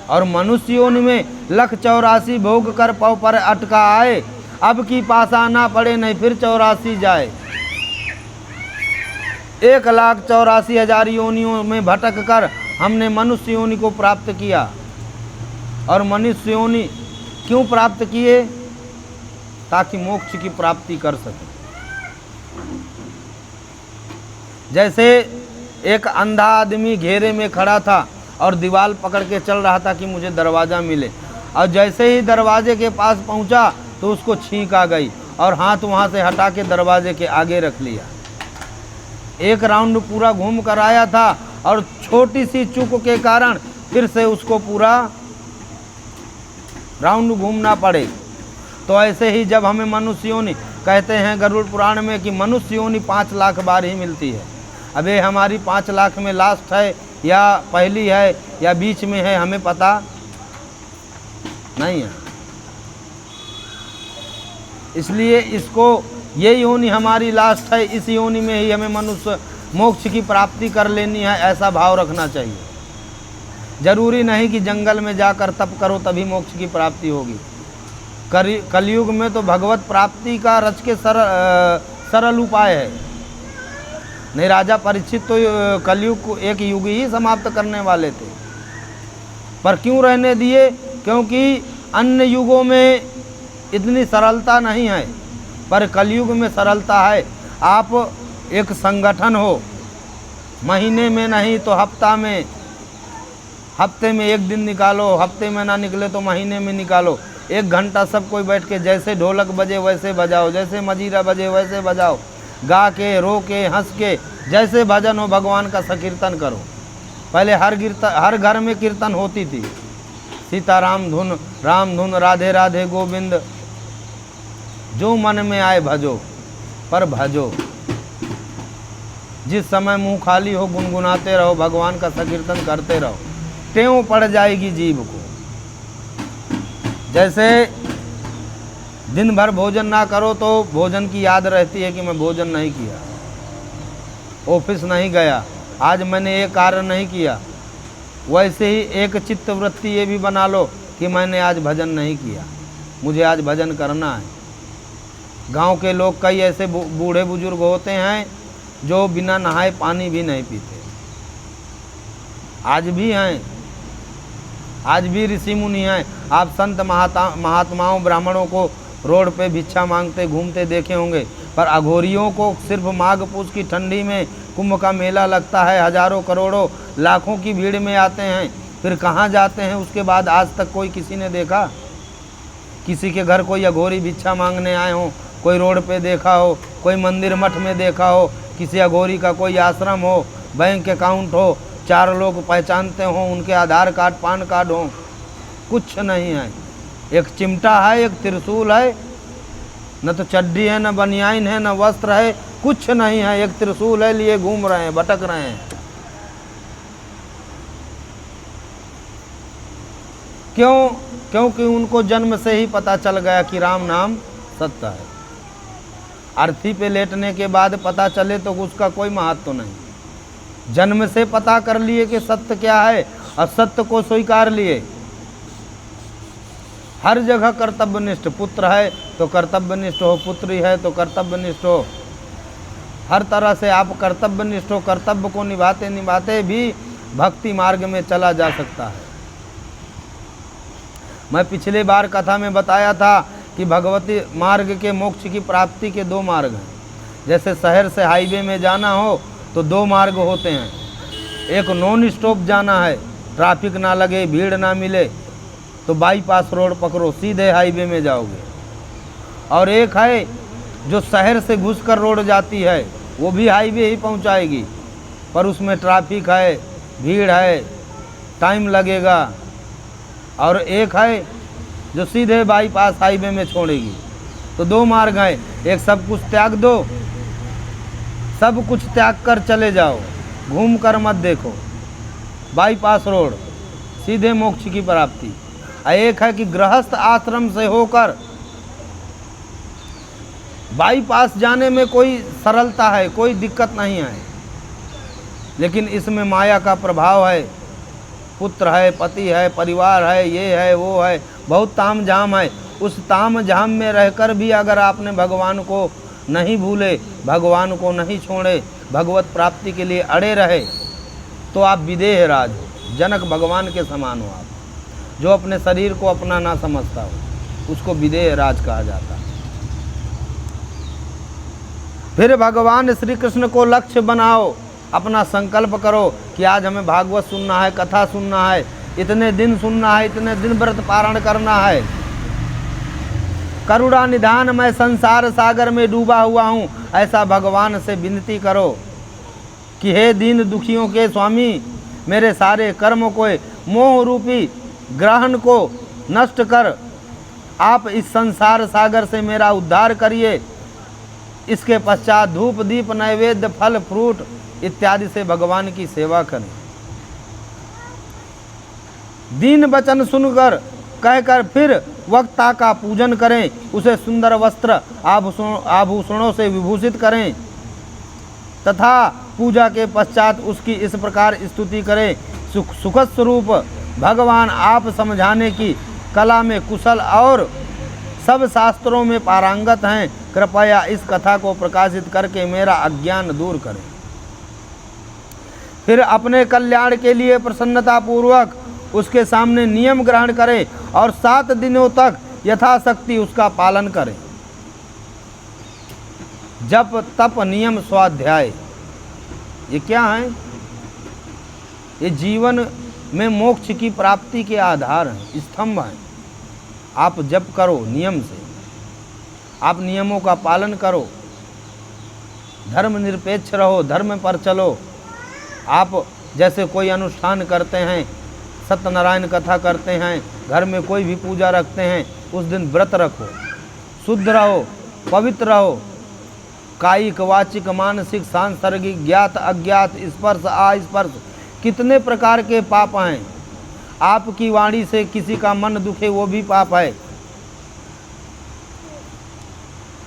और मनुष्य योनि में 1,84 भोग कर पव पर अटका आए, अब की पासा ना पड़े नहीं फिर 84 जाए। 1,84,000 योनियों में भटक कर हमने मनुष्य योनि को प्राप्त किया। और मनुष्य योनि क्यों प्राप्त किए? ताकि मोक्ष की प्राप्ति कर सके। जैसे एक अंधा आदमी घेरे में खड़ा था और दीवार पकड़ के चल रहा था कि मुझे दरवाज़ा मिले, और जैसे ही दरवाजे के पास पहुंचा तो उसको छींक आ गई और हाथ वहां से हटा के दरवाजे के आगे रख लिया। एक राउंड पूरा घूम कर आया था और छोटी सी चूक के कारण फिर से उसको पूरा राउंड घूमना पड़े। तो ऐसे ही जब हमें मनुष्य योनि, कहते हैं गरुड़ पुराण में कि मनुष्य योनि 5 लाख बार ही मिलती है। अब ये हमारी 5 लाख में लास्ट है या पहली है या बीच में है, हमें पता नहीं है। इसलिए इसको, ये योनि हमारी लास्ट है, इस योनि में ही हमें मनुष्य मोक्ष की प्राप्ति कर लेनी है, ऐसा भाव रखना चाहिए। जरूरी नहीं कि जंगल में जाकर तप करो तभी मोक्ष की प्राप्ति होगी। कलयुग में तो भगवत प्राप्ति का रच के सरल उपाय है। नहीं, राजा परीक्षित तो कलयुग को एक युग ही समाप्त करने वाले थे, पर क्यों रहने दिए? क्योंकि अन्य युगों में इतनी सरलता नहीं है, पर कलयुग में सरलता है। आप एक संगठन हो, महीने में नहीं तो हफ्ते में 1 दिन निकालो, हफ्ते में ना निकले तो महीने में निकालो। 1 घंटा सब कोई बैठ के, जैसे ढोलक बजे वैसे बजाओ, जैसे मजीरा बजे वैसे बजाओ, गा के, रो के, हंस के, जैसे भजन हो भगवान का संकीर्तन करो। पहले हर घर में कीर्तन होती थी, सीताराम धुन, राम धुन, राधे राधे गोविंद, जो मन में आए भजो, पर भजो। जिस समय मुंह खाली हो गुनगुनाते रहो, भगवान का संकीर्तन करते रहो, टेव पड़ जाएगी जीव को। जैसे दिन भर भोजन ना करो तो भोजन की याद रहती है कि मैं भोजन नहीं किया, ऑफिस नहीं गया, आज मैंने ये कार्य नहीं किया। वैसे ही एक चित्त वृत्ति ये भी बना लो कि मैंने आज भजन नहीं किया, मुझे आज भजन करना है। गांव के लोग कई ऐसे बूढ़े बुजुर्ग होते हैं जो बिना नहाए पानी भी नहीं पीते, आज भी हैं। आज भी ऋषि मुनि हैं, आप संत महात्माओं ब्राह्मणों को रोड पे भिक्षा मांगते घूमते देखे होंगे, पर अघोरियों को सिर्फ माघ पूस की ठंडी में कुंभ का मेला लगता है, हजारों करोड़ों लाखों की भीड़ में आते हैं, फिर कहाँ जाते हैं उसके बाद आज तक कोई किसी ने देखा? किसी के घर कोई अघोरी भिक्षा मांगने आए हों, कोई रोड पे देखा हो, कोई मंदिर मठ में देखा हो, किसी अघोरी का कोई आश्रम हो, बैंक अकाउंट हो, 4 लोग पहचानते हों, उनके आधार कार्ड पान कार्ड हो? कुछ नहीं है। एक चिमटा है, एक त्रिशूल है, न तो चड्डी है, न बनियाइन है, न वस्त्र है, कुछ नहीं है। एक त्रिशूल है, लिए घूम रहे हैं, भटक रहे हैं। क्यों? क्योंकि उनको जन्म से ही पता चल गया कि राम नाम सत्य है। अर्थी पे लेटने के बाद पता चले तो उसका कोई महत्व तो नहीं। जन्म से पता कर लिए कि सत्य क्या है और सत्य को स्वीकार लिए। हर जगह कर्तव्यनिष्ठ, पुत्र है तो कर्तव्यनिष्ठ हो, पुत्री है तो कर्तव्यनिष्ठ हो। हर तरह से आप कर्तव्यनिष्ठ हो, कर्तव्य को निभाते निभाते भी भक्ति मार्ग में चला जा सकता है। मैं पिछले बार कथा में बताया था कि भगवती मार्ग के मोक्ष की प्राप्ति के 2 मार्ग हैं। जैसे शहर से हाईवे में जाना हो तो 2 मार्ग होते हैं। एक नॉन स्टॉप जाना है, ट्रैफिक ना लगे, भीड़ ना मिले, तो बाईपास रोड पकड़ो, सीधे हाईवे में जाओगे। और एक है जो शहर से घुसकर रोड जाती है, वो भी हाईवे ही पहुंचाएगी, पर उसमें ट्रैफिक है, भीड़ है, टाइम लगेगा। और एक है जो सीधे बाईपास हाईवे में छोड़ेगी। तो 2 मार्ग हैं। एक सब कुछ त्याग दो, सब कुछ त्याग कर चले जाओ, घूम कर मत देखो, बाईपास रोड, सीधे मोक्ष की प्राप्ति। एक है कि गृहस्थ आश्रम से होकर बाईपास जाने में कोई सरलता है, कोई दिक्कत नहीं है, लेकिन इसमें माया का प्रभाव है। पुत्र है, पति है, परिवार है, ये है, वो है, बहुत ताम झाम है। उस ताम झाम में रहकर भी अगर आपने भगवान को नहीं भूले, भगवान को नहीं छोड़े, भगवत प्राप्ति के लिए अड़े रहे, तो आप विदेह राज हो, जनक भगवान के समान हो। आप जो अपने शरीर को अपना ना समझता हो, उसको विदेह राज कहा जाता है। फिर भगवान श्री कृष्ण को लक्ष्य बनाओ, अपना संकल्प करो कि आज हमें भागवत सुनना है, कथा सुनना है, इतने दिन सुनना है, इतने दिन व्रत पारण करना है। करुणा निधान, मैं संसार सागर में डूबा हुआ हूँ, ऐसा भगवान से विनती करो कि हे दीन दुखियों के स्वामी, मेरे सारे कर्म को, मोह रूपी ग्रहण को नष्ट कर आप इस संसार सागर से मेरा उद्धार करिए। इसके पश्चात धूप दीप नैवेद्य फल फ्रूट इत्यादि से भगवान की सेवा करें। दीन वचन सुनकर कहकर फिर वक्ता का पूजन करें, उसे सुंदर वस्त्र आभूषणों से विभूषित करें तथा पूजा के पश्चात उसकी इस प्रकार स्तुति करें। सुखद स्वरूप भगवान, आप समझाने की कला में कुशल और सब शास्त्रों में पारंगत हैं, कृपया इस कथा को प्रकाशित करके मेरा अज्ञान दूर करें। फिर अपने कल्याण के लिए प्रसन्नता पूर्वक उसके सामने नियम ग्रहण करें और 7 दिनों तक यथाशक्ति उसका पालन करें। जप तप नियम स्वाध्याय, ये क्या है? ये जीवन में मोक्ष की प्राप्ति के आधार हैं, स्तंभ हैं। आप जप करो नियम से, आप नियमों का पालन करो, धर्म निरपेक्ष रहो, धर्म पर चलो। आप जैसे कोई अनुष्ठान करते हैं, सत्यनारायण कथा करते हैं, घर में कोई भी पूजा रखते हैं, उस दिन व्रत रखो, शुद्ध रहो, पवित्र रहो। कायिक वाचिक मानसिक सांसर्गिक ज्ञात अज्ञात स्पर्श अस्पर्श कितने प्रकार के पाप हैं। आपकी वाणी से किसी का मन दुखे वो भी पाप है।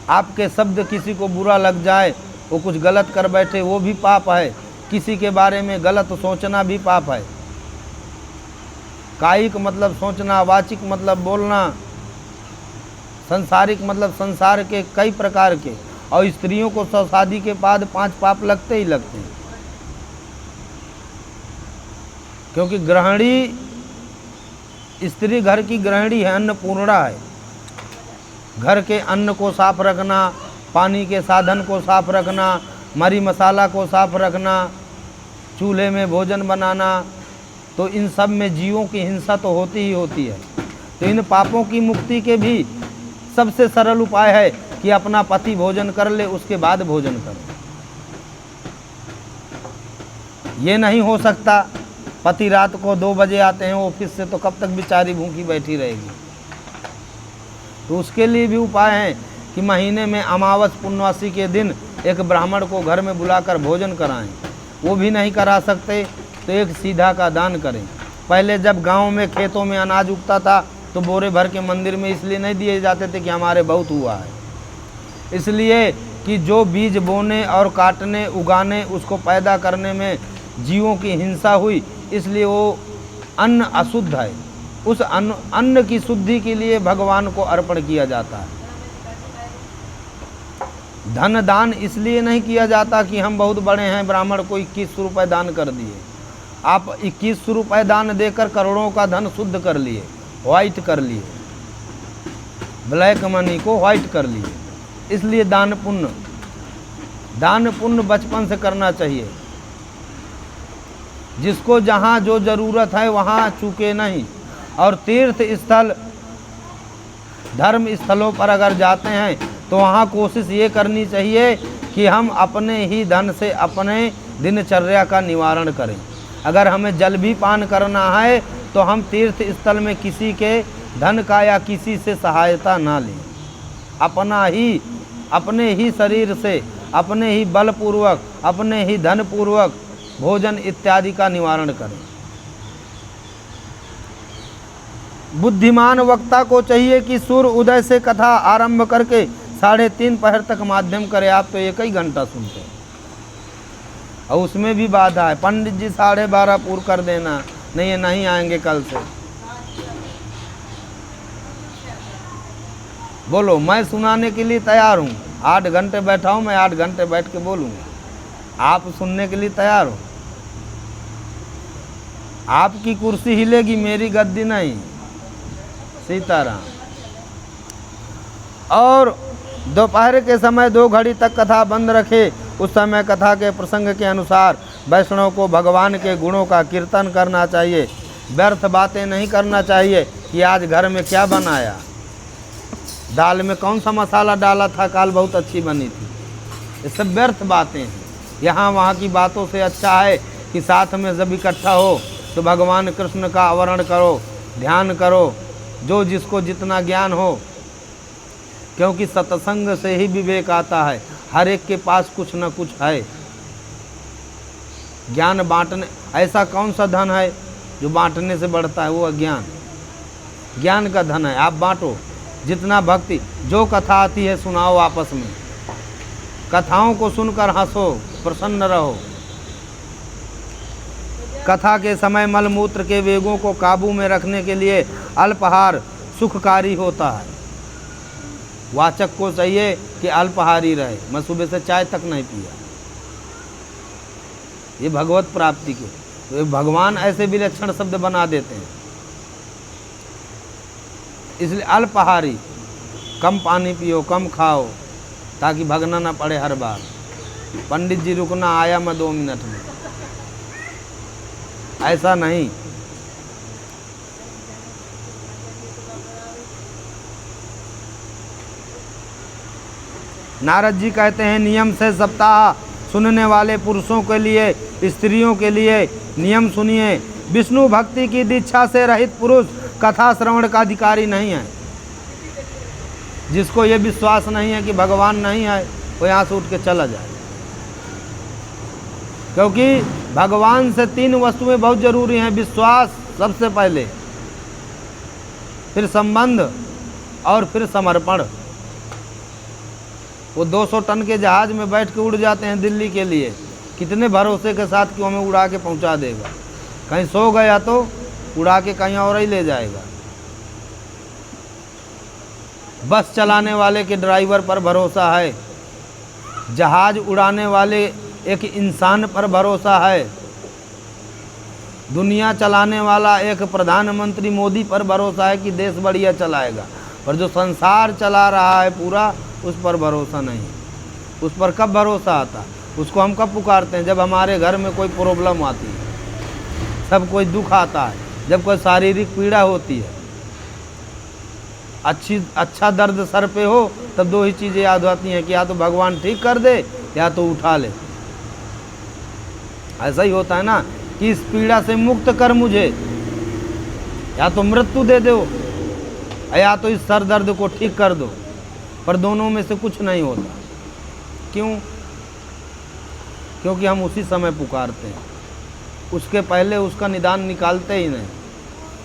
आपके शब्द किसी को बुरा लग जाए, वो कुछ गलत कर बैठे, वो भी पाप है। किसी के बारे में गलत सोचना भी पाप है। कायिक मतलब सोचना, वाचिक मतलब बोलना, संसारिक मतलब संसार के कई प्रकार के। और स्त्रियों को शादी के बाद 5 पाप लगते ही लगते हैं, क्योंकि गृहिणी स्त्री घर की गृहिणी है, अन्नपूर्णा है। घर के अन्न को साफ रखना, पानी के साधन को साफ रखना, मरी मसाला को साफ रखना, चूल्हे में भोजन बनाना, तो इन सब में जीवों की हिंसा तो होती ही होती है। तो इन पापों की मुक्ति के भी सबसे सरल उपाय है कि अपना पति भोजन कर ले, उसके बाद भोजन करे। ये नहीं हो सकता पति रात को 2 बजे आते हैं ऑफिस से, तो कब तक बेचारी भूखी बैठी रहेगी। तो उसके लिए भी उपाय है कि महीने में अमावस पुण्यवासी के दिन एक ब्राह्मण को घर में बुलाकर भोजन कराएं। वो भी नहीं करा सकते तो एक सीधा का दान करें। पहले जब गांव में खेतों में अनाज उगता था तो बोरे भर के मंदिर में इसलिए नहीं दिए जाते थे कि हमारे बहुत हुआ है, इसलिए कि जो बीज बोने और काटने, उगाने, उसको पैदा करने में जीवों की हिंसा हुई, इसलिए वो अन्न अशुद्ध है। उस अन्न की शुद्धि के लिए भगवान को अर्पण किया जाता है। धन दान इसलिए नहीं किया जाता कि हम बहुत बड़े हैं, ब्राह्मण को 2100 रुपये दान कर दिए। आप 2100 रुपये दान देकर करोड़ों का धन शुद्ध कर लिए, व्हाइट कर लिए, ब्लैक मनी को व्हाइट कर लिए। इसलिए दान पुण्य बचपन से करना चाहिए। जिसको जहाँ जो ज़रूरत है वहाँ चूके नहीं। और तीर्थ स्थल, धर्म स्थलों पर अगर जाते हैं तो वहाँ कोशिश ये करनी चाहिए कि हम अपने ही धन से अपने दिनचर्या का निवारण करें। अगर हमें जल भी पान करना है तो हम तीर्थ स्थल में किसी के धन का या किसी से सहायता ना लें। अपने ही शरीर से, अपने ही बलपूर्वक, अपने ही धनपूर्वक भोजन इत्यादि का निवारण करें। बुद्धिमान वक्ता को चाहिए कि सूर्य उदय से कथा आरंभ करके 3:30 पहर तक माध्यम करे। आप तो 1 ही घंटा सुनते हैं और उसमें भी बाधा है। पंडित जी 12:30 पूर्ण कर देना, नहीं ये नहीं आएंगे कल से। बोलो, मैं सुनाने के लिए तैयार हूँ। 8 घंटे बैठा हूँ, मैं 8 घंटे बैठ के बोलूँगा। आप सुनने के लिए तैयार हो? आपकी कुर्सी हिलेगी, मेरी गद्दी नहीं। सीताराम। और दोपहर के समय 2 घड़ी तक कथा बंद रखे। उस समय कथा के प्रसंग के अनुसार वैष्णव को भगवान के गुणों का कीर्तन करना चाहिए। व्यर्थ बातें नहीं करना चाहिए कि आज घर में क्या बनाया, दाल में कौन सा मसाला डाला था, काल बहुत अच्छी बनी थी। ये सब व्यर्थ बातें हैं। यहाँ वहाँ की बातों से अच्छा है कि साथ में जब इकट्ठा हो तो भगवान कृष्ण का आवरण करो, ध्यान करो, जो जिसको जितना ज्ञान हो, क्योंकि सत्संग से ही विवेक आता है। हर एक के पास कुछ न कुछ है। ज्ञान बांटने, ऐसा कौन सा धन है जो बांटने से बढ़ता है? वो अज्ञान। ज्ञान का धन है, आप बांटो। जितना भक्ति, जो कथा आती है सुनाओ आपस में। कथाओं को सुनकर हंसो, प्रसन्न रहो। कथा के समय मलमूत्र के वेगों को काबू में रखने के लिए अल्पाहार सुखकारी होता है। वाचक को चाहिए कि अल्पाहारी रहे। मैं सुबह से चाय तक नहीं पिया। ये भगवत प्राप्ति के तो भगवान ऐसे विलक्षण शब्द बना देते हैं। इसलिए अल्पाहारी, कम पानी पियो, कम खाओ, ताकि भगना ना पड़े हर बार। पंडित जी रुकना, आया मैं 2 मिनट में, ऐसा नहीं। नारद जी कहते हैं, नियम से सप्ताह सुनने वाले पुरुषों के लिए, स्त्रियों के लिए नियम सुनिए। विष्णु भक्ति की दीक्षा से रहित पुरुष कथा श्रवण का अधिकारी नहीं है। जिसको ये विश्वास नहीं है कि भगवान नहीं है, वो यहाँ से उठ के चला जाए। क्योंकि भगवान से 3 वस्तुएं बहुत जरूरी हैं। विश्वास सबसे पहले, फिर संबंध और फिर समर्पण। वो 200 टन के जहाज में बैठ के उड़ जाते हैं दिल्ली के लिए, कितने भरोसे के साथ कि हमें उड़ा के पहुंचा देगा। कहीं सो गया तो उड़ा के कहीं और ही ले जाएगा। बस चलाने वाले के ड्राइवर पर भरोसा है, जहाज उड़ाने वाले एक इंसान पर भरोसा है। दुनिया चलाने वाला एक प्रधानमंत्री मोदी पर भरोसा है कि देश बढ़िया चलाएगा, पर जो संसार चला रहा है पूरा, उस पर भरोसा नहीं। उस पर कब भरोसा आता? उसको हम कब पुकारते हैं? जब हमारे घर में कोई प्रॉब्लम आती है, सब कोई दुख आता है, जब कोई शारीरिक पीड़ा होती है, अच्छा दर्द सर पे हो, तब दो ही चीज़ें याद आती हैं कि या तो भगवान ठीक कर दे या तो उठा ले। ऐसा ही होता है ना कि इस पीड़ा से मुक्त कर मुझे, या तो मृत्यु दे दो या तो इस सर दर्द को ठीक कर दो, पर दोनों में से कुछ नहीं होता। क्यों? क्योंकि हम उसी समय पुकारते हैं, उसके पहले उसका निदान निकालते ही नहीं,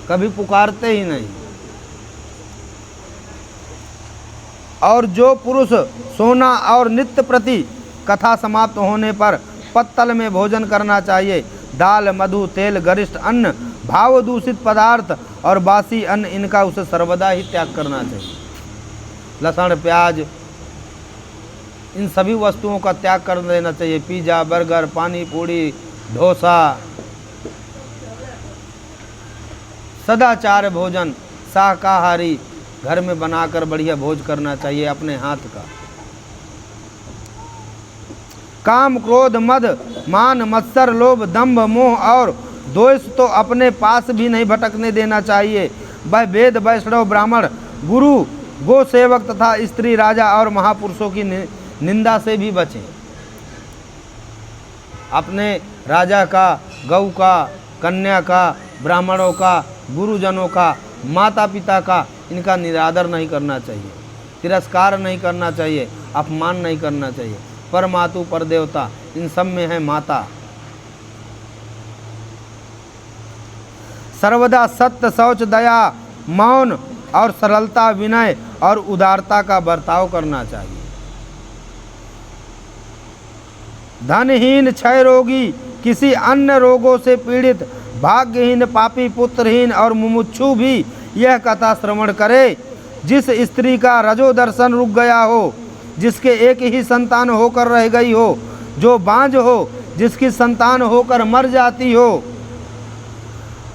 कभी पुकारते ही नहीं। और जो पुरुष सोना और नित्य प्रति कथा समाप्त होने पर पत्तल में भोजन करना चाहिए, दाल, मधु, तेल, गरिष्ठ अन्न, भाव दूषित पदार्थ और बासी अन्न, इनका उसे सर्वदा ही त्याग करना चाहिए। लहसुन, प्याज, इन सभी वस्तुओं का त्याग कर देना चाहिए। पिज़्ज़ा, बर्गर, पानी पूरी, डोसा, सदाचार भोजन, शाकाहारी घर में बनाकर बढ़िया भोज करना चाहिए अपने हाथ का। काम, क्रोध, मद, मान, मत्सर, लोभ, दंभ, मोह और द्वेष तो अपने पास भी नहीं भटकने देना चाहिए। वह वेद, वैष्णव, ब्राह्मण, गुरु, गो सेवक तथा स्त्री, राजा और महापुरुषों की निंदा से भी बचें। अपने राजा का, गौ का, कन्या का, ब्राह्मणों का, गुरुजनों का, माता पिता का, इनका निरादर नहीं करना चाहिए, तिरस्कार नहीं करना चाहिए, अपमान नहीं करना चाहिए। परमातु, परदेवता, इन सब में है माता। सर्वदा सत्य, शौच, दया, मौन और सरलता, विनय और उदारता का बर्ताव करना चाहिए। धनहीन, क्षय रोगी, किसी अन्य रोगों से पीड़ित, भाग्यहीन, पापी, पुत्रहीन और मुमुक्षु भी यह कथा श्रवण करे। जिस स्त्री का रजोदर्शन रुक गया हो, जिसके एक ही संतान होकर रह गई हो, जो बांझ हो, जिसकी संतान होकर मर जाती हो,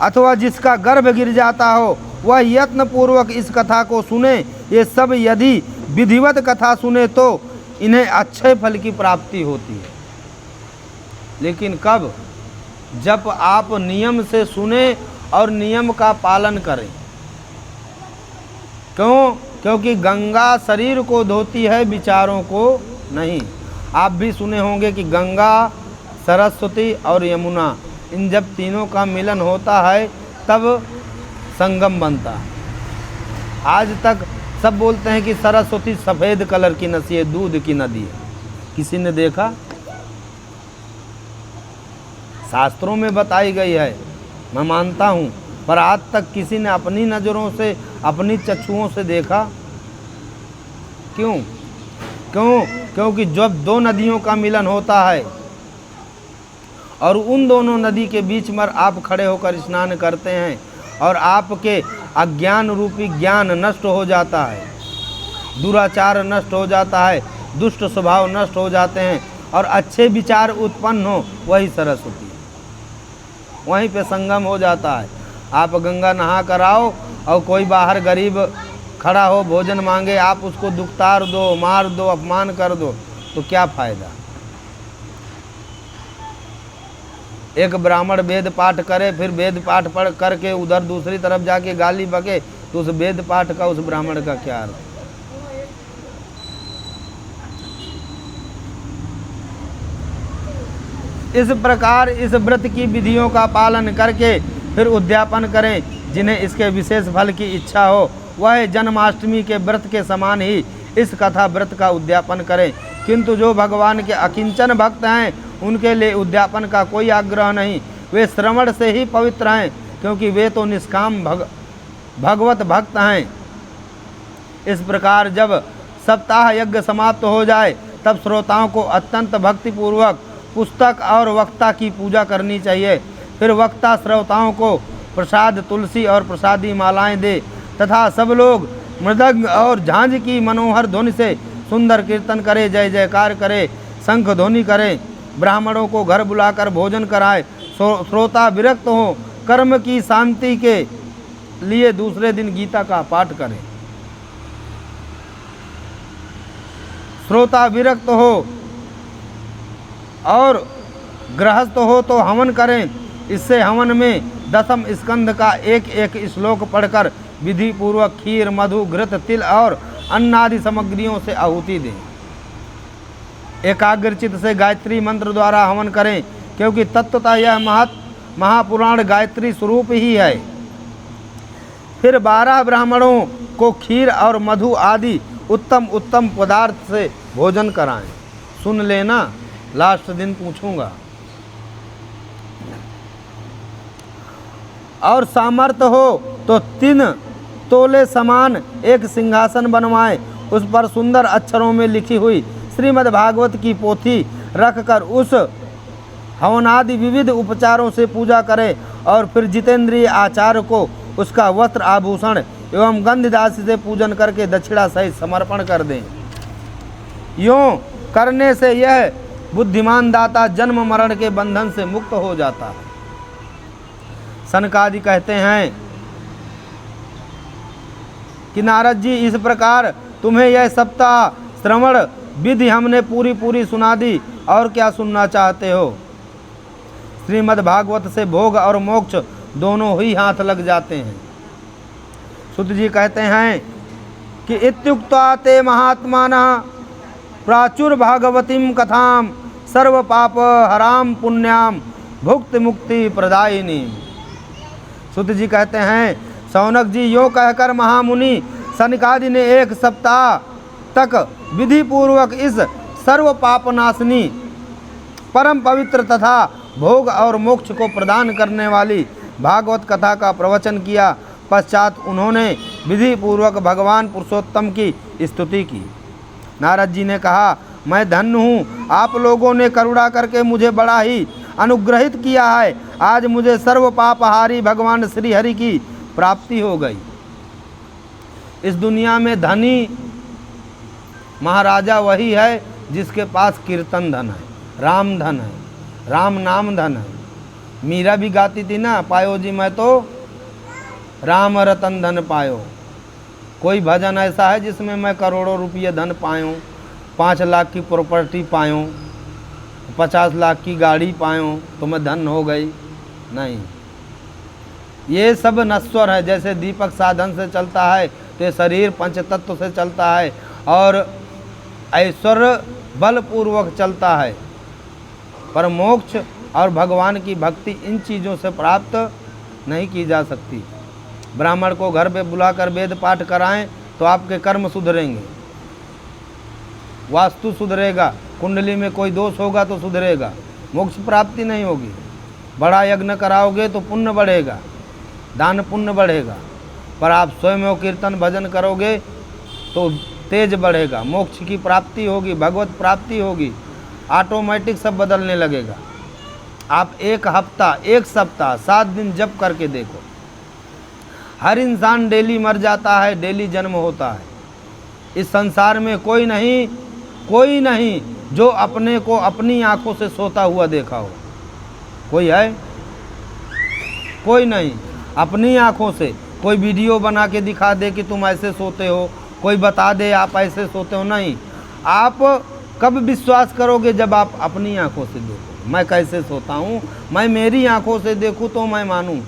अथवा जिसका गर्भ गिर जाता हो, वह यत्न पूर्वक इस कथा को सुने। ये सब यदि विधिवत कथा सुने तो इन्हें अच्छे फल की प्राप्ति होती है। लेकिन कब? जब आप नियम से सुने और नियम का पालन करें। क्यों? क्योंकि गंगा शरीर को धोती है, विचारों को नहीं। आप भी सुने होंगे कि गंगा, सरस्वती और यमुना, इन जब तीनों का मिलन होता है तब संगम बनता है। आज तक सब बोलते हैं कि सरस्वती सफ़ेद कलर की नदी है, दूध की नदी है। किसी ने देखा? शास्त्रों में बताई गई है, मैं मानता हूँ, पर आज तक किसी ने अपनी नज़रों से, अपनी चक्षुओं से देखा? क्यों? क्योंकि जब दो नदियों का मिलन होता है और उन दोनों नदी के बीच में आप खड़े होकर स्नान करते हैं और आपके अज्ञान रूपी ज्ञान नष्ट हो जाता है, दुराचार नष्ट हो जाता है, दुष्ट स्वभाव नष्ट हो जाते हैं और अच्छे विचार उत्पन्न हो, वही सरस्वती, वहीं पे संगम हो जाता है। आप गंगा नहा कर आओ और कोई बाहर गरीब खड़ा हो, भोजन मांगे, आप उसको दुख्तार दो, मार दो, अपमान कर दो, तो क्या फ़ायदा? एक ब्राह्मण वेद पाठ करे, फिर वेद पाठ पढ़ करके उधर दूसरी तरफ जाके गाली बके, तो उस वेद पाठ का, उस ब्राह्मण का क्या अर्थ? इस प्रकार इस व्रत की विधियों का पालन करके फिर उद्यापन करें। जिन्हें इसके विशेष फल की इच्छा हो, वह जन्माष्टमी के व्रत के समान ही इस कथा व्रत का उद्यापन करें। किंतु जो भगवान के अकिंचन भक्त हैं, उनके लिए उद्यापन का कोई आग्रह नहीं। वे श्रवण से ही पवित्र हैं, क्योंकि वे तो निष्काम भगवत भक्त हैं। इस प्रकार जब सप्ताह यज्ञ समाप्त हो जाए, तब श्रोताओं को अत्यंत भक्तिपूर्वक पुस्तक और वक्ता की पूजा करनी चाहिए। फिर वक्ता श्रोताओं को प्रसाद, तुलसी और प्रसादी मालाएं दे तथा सब लोग मृदंग और झांझ की मनोहर ध्वनि से सुंदर कीर्तन करे, जय जयकार करे, शंख ध्वनि करे, ब्राह्मणों को घर बुलाकर भोजन कराए, श्रोता विरक्त हो कर्म की शांति के लिए दूसरे दिन गीता का पाठ करें। श्रोता विरक्त हो और गृहस्थ हो तो हवन करें। इससे हवन में 10वें स्कंध का एक एक श्लोक पढ़कर विधि पूर्वक खीर, मधु, घृत, तिल और अन्न आदि सामग्रियों से आहुति दें। एकाग्रचित से गायत्री मंत्र द्वारा हवन करें, क्योंकि तत्वतः यह महापुराण गायत्री स्वरूप ही है। फिर 12 ब्राह्मणों को खीर और मधु आदि उत्तम उत्तम पदार्थ से भोजन कराएं। सुन लेना, लास्ट दिन पूछूंगा। और सामर्थ्य हो तो 3 तोले समान एक सिंहासन बनवाएं। उस पर सुंदर अक्षरों में लिखी हुई श्रीमद् भागवत की पोथी रखकर उस हवनादि विविध उपचारों से पूजा करें और फिर जितेंद्रिय आचार्य को उसका वस्त्र आभूषण एवं गंधदासी से पूजन करके दक्षिणा सहित समर्पण कर दें। यूँ करने से यह बुद्धिमान दाता जन्म मरण के बंधन से मुक्त हो जाता है। सनकादि कहते हैं कि नारद जी, इस प्रकार तुम्हें यह सप्ताह श्रवण विधि हमने पूरी सुना दी, और क्या सुनना चाहते हो। श्रीमद् भागवत से भोग और मोक्ष दोनों ही हाथ लग जाते हैं। सुत जी कहते हैं कि इत्युक्त्वा ते महात्मानः प्राचुर भागवतीम कथाम सर्व पाप हराम पुण्याम भुक्ति मुक्ति प्रदायिनी। सुत जी कहते हैं, शौनक जी, यो कहकर महामुनि सनकादि ने 1 सप्ताह तक विधि पूर्वक इस सर्व पापनाशनी परम पवित्र तथा भोग और मोक्ष को प्रदान करने वाली भागवत कथा का प्रवचन किया। पश्चात उन्होंने विधि पूर्वक भगवान पुरुषोत्तम की स्तुति की। नारद जी ने कहा, मैं धन्य हूँ, आप लोगों ने करुणा करके मुझे बड़ा ही अनुग्रहित किया है। आज मुझे सर्व पापहारी भगवान श्री हरि की प्राप्ति हो गई। इस दुनिया में धनी महाराजा वही है जिसके पास कीर्तन धन है, राम धन है, राम नाम धन है। मीरा भी गाती थी ना, पायो जी मैं तो राम रतन धन पायो। कोई भजन ऐसा है जिसमें मैं करोड़ों रुपये धन पायूँ, 5 लाख की प्रॉपर्टी पायूँ, 50 लाख की गाड़ी पायूँ तो मैं धन हो गई? नहीं, ये सब नश्वर है। जैसे दीपक साधन से चलता है तो ये शरीर पंचतत्व से चलता है और ऐश्वर्य बलपूर्वक चलता है। पर मोक्ष और भगवान की भक्ति इन चीज़ों से प्राप्त नहीं की जा सकती। ब्राह्मण को घर पे बुलाकर वेद पाठ कराएं तो आपके कर्म सुधरेंगे, वास्तु सुधरेगा, कुंडली में कोई दोष होगा तो सुधरेगा, मोक्ष प्राप्ति नहीं होगी। बड़ा यज्ञ कराओगे तो पुण्य बढ़ेगा, दान पुण्य बढ़ेगा, पर आप स्वयं वो कीर्तन भजन करोगे तो तेज बढ़ेगा, मोक्ष की प्राप्ति होगी, भगवत प्राप्ति होगी, ऑटोमेटिक सब बदलने लगेगा। आप 1 हफ्ता 1 सप्ताह 7 दिन जप करके देखो। हर इंसान डेली मर जाता है, डेली जन्म होता है। इस संसार में कोई नहीं जो अपने को अपनी आंखों से सोता हुआ देखा हो। कोई है? कोई नहीं। अपनी आंखों से कोई वीडियो बना के दिखा दे कि तुम ऐसे सोते हो, कोई बता दे आप ऐसे सोते हो, नहीं। आप कब विश्वास करोगे? जब आप अपनी आंखों से देखो। मैं कैसे सोता हूँ, मैं मेरी आंखों से देखूँ तो मैं मानूँ।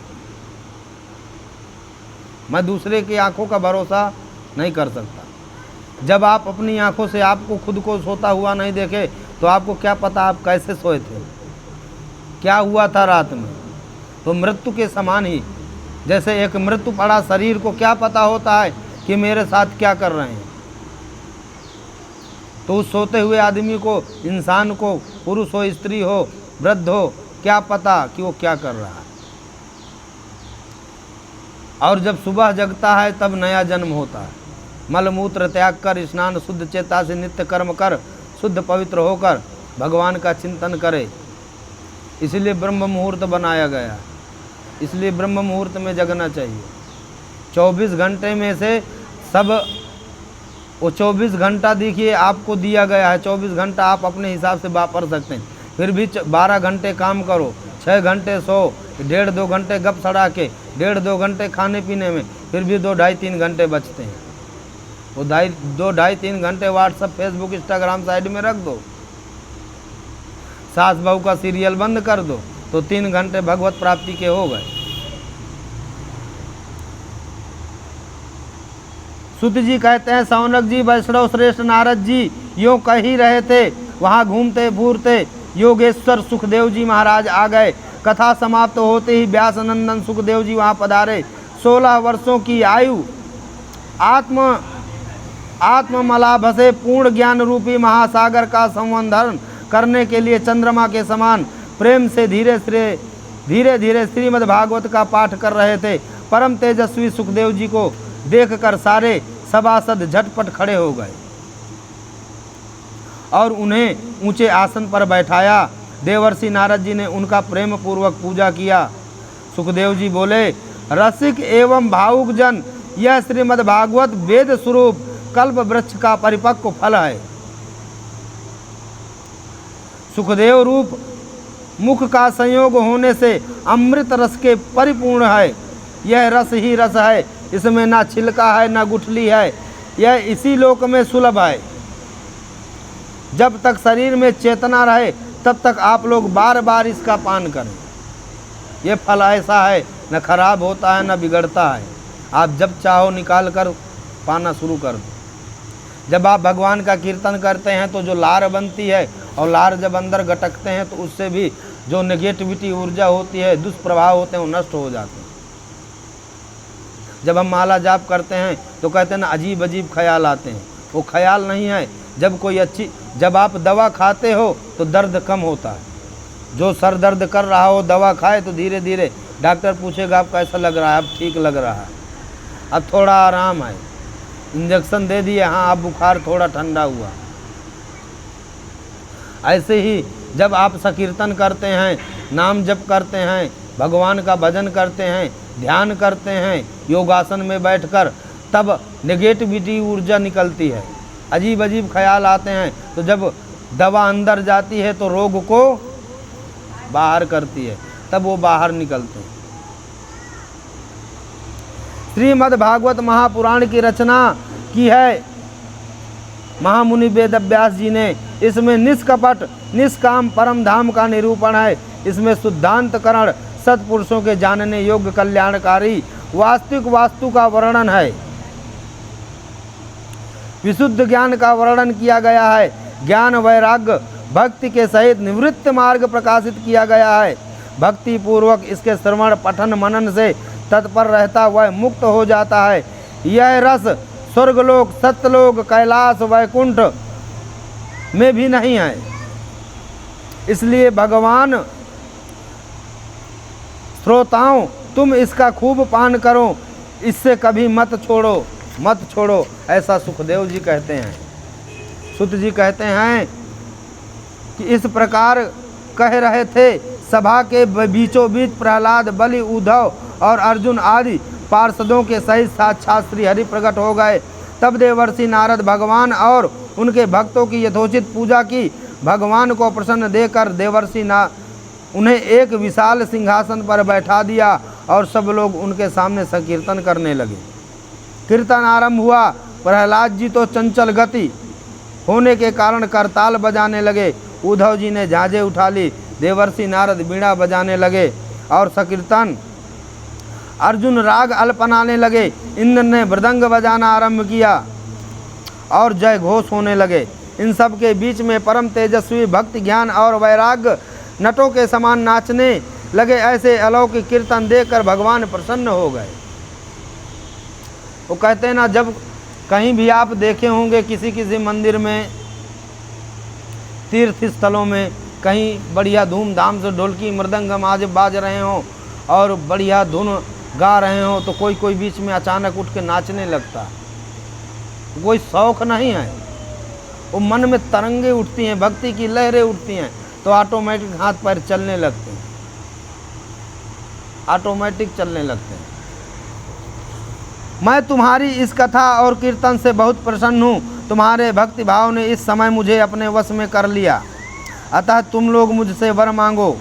मैं दूसरे की आंखों का भरोसा नहीं कर सकता। जब आप अपनी आंखों से आपको खुद को सोता हुआ नहीं देखे तो आपको क्या पता आप कैसे सोए थे, क्या हुआ था रात में। तो मृत्यु के समान ही, जैसे एक मृत्यु पड़ा शरीर को क्या पता होता है कि मेरे साथ क्या कर रहे हैं। तो उस सोते हुए आदमी को, इंसान को, पुरुष हो स्त्री हो वृद्ध हो, क्या पता कि वो क्या कर रहा है। और जब सुबह जगता है तब नया जन्म होता है। मलमूत्र त्याग कर, स्नान शुद्ध चेता से नित्य कर्म कर, शुद्ध पवित्र होकर भगवान का चिंतन करे। इसलिए ब्रह्म मुहूर्त बनाया गया, इसलिए ब्रह्म मुहूर्त में जगना चाहिए। 24 घंटे में से सब वो 24 घंटा देखिए आपको दिया गया है। 24 घंटा आप अपने हिसाब से वापर सकते हैं, फिर भी 12 घंटे काम करो, 6 घंटे सो, 1.5-2 घंटे गप सड़ा के, 1.5-2 घंटे खाने पीने में, फिर भी 2-2.5-3 घंटे बचते हैं। वो 2-2.5-3 घंटे व्हाट्सअप, फेसबुक, इंस्टाग्राम साइड में रख दो, सास बहू का सीरियल बंद कर दो, तो 3 घंटे भगवत प्राप्ति के हो गए। सुत जी कहते हैं, सौनक जी वैष्णव श्रेष्ठ नारद जी यूँ कह ही रहे थे, वहाँ घूमते फूरते योगेश्वर सुखदेव जी महाराज आ गए। कथा समाप्त होते ही व्यास नंदन सुखदेव जी वहाँ पधारे। 16 वर्षों की आयु आत्ममला से पूर्ण ज्ञान रूपी महासागर का संवर्धन करने के लिए चंद्रमा के समान प्रेम से धीरे धीरे श्रीमद् भागवत का पाठ कर रहे थे। परम तेजस्वी सुखदेव जी को देखकर सारे सभासद झटपट खड़े हो गए और उन्हें ऊंचे आसन पर बैठाया। देवर्षि नारद जी ने उनका प्रेम पूर्वक पूजा किया। सुखदेव जी बोले, रसिक एवं भावुक जन, यह श्रीमद् भागवत वेद स्वरूप कल्प वृक्ष का परिपक्व फल है। सुखदेव रूप मुख का संयोग होने से अमृत रस के परिपूर्ण है। यह रस ही रस है, इसमें ना छिलका है ना गुठली है। यह इसी लोक में सुलभ है। जब तक शरीर में चेतना रहे तब तक आप लोग बार बार इसका पान करें। यह फल ऐसा है, न खराब होता है न बिगड़ता है। आप जब चाहो निकाल कर पाना शुरू कर दो। जब आप भगवान का कीर्तन करते हैं तो जो लार बनती है, और लार जब अंदर गटकते हैं तो उससे भी जो नेगेटिविटी ऊर्जा होती है, दुष्प्रभाव होते हैं, वो नष्ट हो जाते हैं। जब हम माला जाप करते हैं तो कहते हैं ना, अजीब अजीब ख्याल आते हैं। वो ख्याल नहीं है। जब आप दवा खाते हो तो दर्द कम होता है। जो सर दर्द कर रहा हो दवा खाए तो धीरे धीरे डॉक्टर पूछेगा आप कैसा लग रहा है, अब ठीक लग रहा है, अब थोड़ा आराम है, इंजेक्शन दे दिए, हाँ अब बुखार थोड़ा ठंडा हुआ। ऐसे ही जब आप संकीर्तन करते हैं, नाम जप करते हैं, भगवान का भजन करते हैं, ध्यान करते हैं, योगासन में बैठकर, तब नेगेटिविटी ऊर्जा निकलती है, अजीब अजीब ख्याल आते हैं। तो जब दवा अंदर जाती है तो रोग को बाहर करती है, तब वो बाहर निकलते हैं। श्रीमद् भागवत महापुराण की रचना की है महामुनि वेदव्यास जी ने। इसमें निष्कपट निष्काम परम धाम का निरूपण है। इसमें शुद्धांतकरण, सत्पुरुषों के जानने योग्य कल्याणकारी वास्तविक वास्तु का वर्णन है। विशुद्ध ज्ञान का वर्णन किया गया है। ज्ञान वैराग्य भक्ति के सहित निवृत्त मार्ग प्रकाशित किया गया है। भक्ति पूर्वक इसके श्रवण पठन मनन से तत्पर रहता वह मुक्त हो जाता है। यह रस स्वर्गलोक, सत्यलोक, कैलाश, वैकुंठ में भी नहीं है। इसलिए भगवान श्रोताओं, तुम इसका खूब पान करो, इससे कभी मत छोड़ो, ऐसा सुखदेव जी कहते हैं। सुत जी कहते हैं कि इस प्रकार कह रहे थे। सभा के बीचों बीच प्रहलाद, बलि, उद्धव और अर्जुन आदि पार्षदों के सहित साक्षात श्री हरि प्रकट हो गए। तब देवर्षि नारद भगवान और उनके भक्तों की यथोचित पूजा की। भगवान को प्रसन्न देकर देवर्षि उन्हें एक विशाल सिंहासन पर बैठा दिया और सब लोग उनके सामने संकीर्तन करने लगे। कीर्तन आरंभ हुआ। प्रहलाद जी तो चंचल गति होने के कारण करताल बजाने लगे। उद्धव जी ने झांझे उठा ली। देवर्षि नारद बीड़ा बजाने लगे और संकीर्तन। अर्जुन राग अल्पनाने लगे। इंद्र ने मृदंग बजाना आरंभ किया और जय घोष होने लगे। इन सब के बीच में परम तेजस्वी भक्ति, ज्ञान और वैराग्य नटों के समान नाचने लगे। ऐसे अलौकिक कीर्तन देखकर भगवान प्रसन्न हो गए। वो कहते हैं ना, जब कहीं भी आप देखे होंगे किसी मंदिर में, तीर्थ स्थलों में, कहीं बढ़िया धूमधाम से ढोलकी मृदंग आज बाज रहे हों और बढ़िया धुन गा रहे हों, तो कोई बीच में अचानक उठ के नाचने लगता। कोई शौक नहीं है, वो मन में तरंगे उठती हैं, भक्ति की लहरें उठती हैं, तो ऑटोमेटिक हाथ पैर चलने लगते हैं, ऑटोमेटिक चलने लगते हैं। मैं तुम्हारी इस कथा और कीर्तन से बहुत प्रसन्न हूँ। तुम्हारे भक्ति भाव ने इस समय मुझे अपने वश में कर लिया। अतः तुम लोग मुझसे वर मांगो।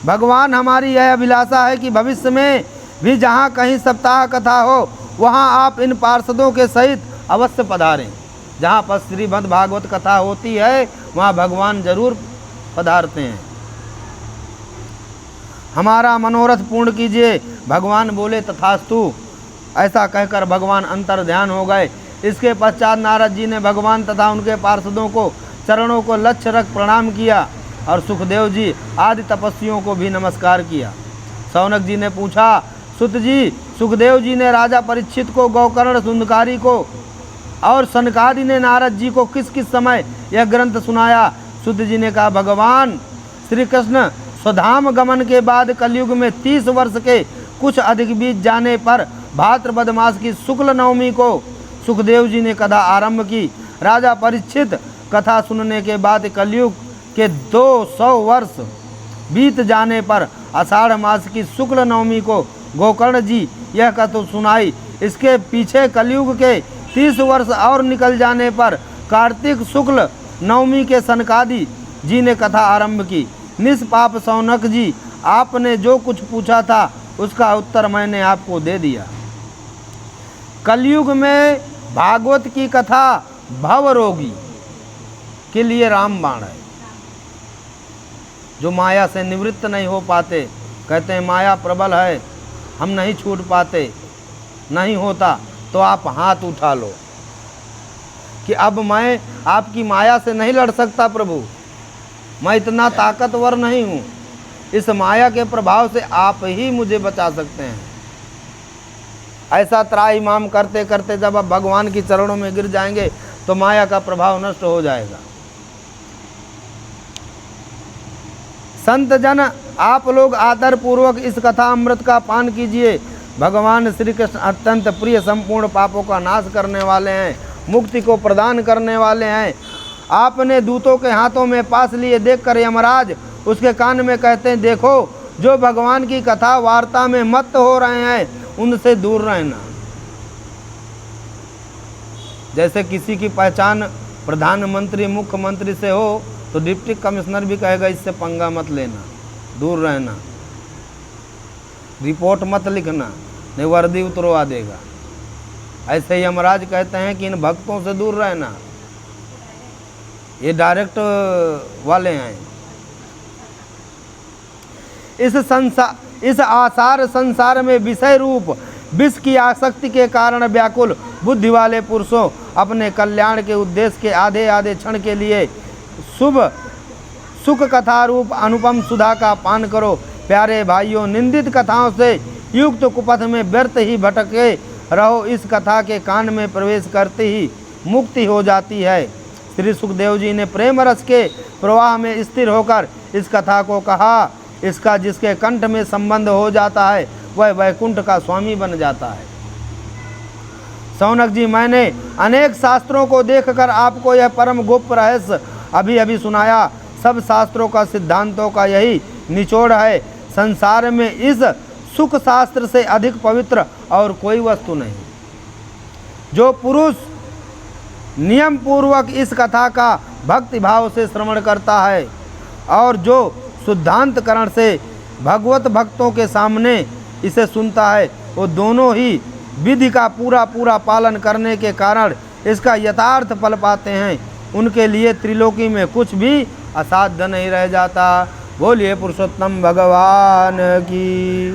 भगवान हमारी यह अभिलाषा है कि भविष्य में भी जहाँ कहीं सप्ताह कथा हो वहाँ आप इन पार्षदों के सहित अवश्य पधारें। जहाँ पर श्रीमद् भागवत कथा होती है वहाँ भगवान जरूर पधारते हैं। हमारा मनोरथ पूर्ण कीजिए। भगवान बोले तथास्तु। ऐसा कहकर भगवान अंतर ध्यान हो गए। इसके पश्चात नारद जी ने भगवान तथा उनके पार्षदों को चरणों को लक्ष्य रख प्रणाम किया और सुखदेव जी आदि तपस्वियों को भी नमस्कार किया। शौनक जी ने पूछा, सुत जी, सुखदेव जी ने राजा परीक्षित को, गौकर्ण सुंदकारी को और सनकादि ने नारद जी को किस किस समय यह ग्रंथ सुनाया? सुत जी ने कहा, भगवान श्री कृष्ण स्वधाम गमन के बाद कलयुग में 30 वर्ष के कुछ अधिक बीत जाने पर भाद्रपद मास की शुक्ल नवमी को सुखदेव जी ने कथा आरंभ की। राजा परीक्षित कथा सुनने के बाद कलयुग के 200 वर्ष बीत जाने पर आषाढ़ मास की शुक्ल नवमी को गोकर्ण जी यह कथा सुनाई। इसके पीछे कलयुग के 30 वर्ष और निकल जाने पर कार्तिक शुक्ल नवमी के सनकादि जी ने कथा आरंभ की। निष्पाप शौनक जी, आपने जो कुछ पूछा था उसका उत्तर मैंने आपको दे दिया। कलयुग में भागवत की कथा भवरोगी के लिए रामबाण है। जो माया से निवृत्त नहीं हो पाते, कहते हैं माया प्रबल है, हम नहीं छूट पाते, नहीं होता, तो आप हाथ उठा लो कि अब मैं आपकी माया से नहीं लड़ सकता प्रभु, मैं इतना ताकतवर नहीं हूँ, इस माया के प्रभाव से आप ही मुझे बचा सकते हैं। ऐसा त्राहिमाम करते करते जब आप भगवान की चरणों में गिर जाएंगे तो माया का प्रभाव नष्ट हो जाएगा। संत जन, आप लोग आदर पूर्वक इस कथा अमृत का पान कीजिए। भगवान श्री कृष्ण अत्यंत प्रिय, संपूर्ण पापों का नाश करने वाले हैं, मुक्ति को प्रदान करने वाले हैं। आपने दूतों के हाथों में पास लिए देखकर यमराज उसके कान में कहते हैं, देखो जो भगवान की कथा वार्ता में मत्त हो रहे हैं उनसे दूर रहना। जैसे किसी की पहचान प्रधानमंत्री मुख्यमंत्री से हो तो डिप्टी कमिश्नर भी कहेगा इससे पंगा मत लेना, दूर रहना, रिपोर्ट मत लिखना, नहीं वर्दी उतरवा देगा। ऐसे यमराज कहते हैं कि इन भक्तों से दूर रहना, ये डायरेक्ट वाले हैं। इस आसार संसार में विषय रूप विष की आसक्ति के कारण व्याकुल बुद्धि वाले पुरुषों, अपने कल्याण के उद्देश्य के आधे आधे क्षण के लिए शुभ सुख कथा रूप अनुपम सुधा का पान करो। प्यारे भाइयों, निंदित कथाओं से युक्त कुपथ में व्यर्थ ही भटके रहो। इस कथा के कान में प्रवेश करते ही मुक्ति हो जाती है। श्री सुखदेव जी ने प्रेम रस के प्रवाह में स्थिर होकर इस कथा को कहा। इसका जिसके कंठ में संबंध हो जाता है वह वैकुंठ का स्वामी बन जाता है। शौनक जी, मैंने अनेक शास्त्रों को देखकर आपको यह परम गुप्त रहस्य अभी अभी सुनाया। सब शास्त्रों का सिद्धांतों का यही निचोड़ है। संसार में इस सुख शास्त्र से अधिक पवित्र और कोई वस्तु नहीं। जो पुरुष नियम पूर्वक इस कथा का भक्ति भाव से श्रवण करता है और जो शुद्धांतकरण से भगवत भक्तों के सामने इसे सुनता है, वो दोनों ही विधि का पूरा पूरा पालन करने के कारण इसका यथार्थ फल पाते हैं। उनके लिए त्रिलोकी में कुछ भी असाध्य नहीं रह जाता। बोलिए पुरुषोत्तम भगवान की।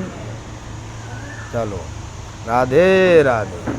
चलो, राधे राधे।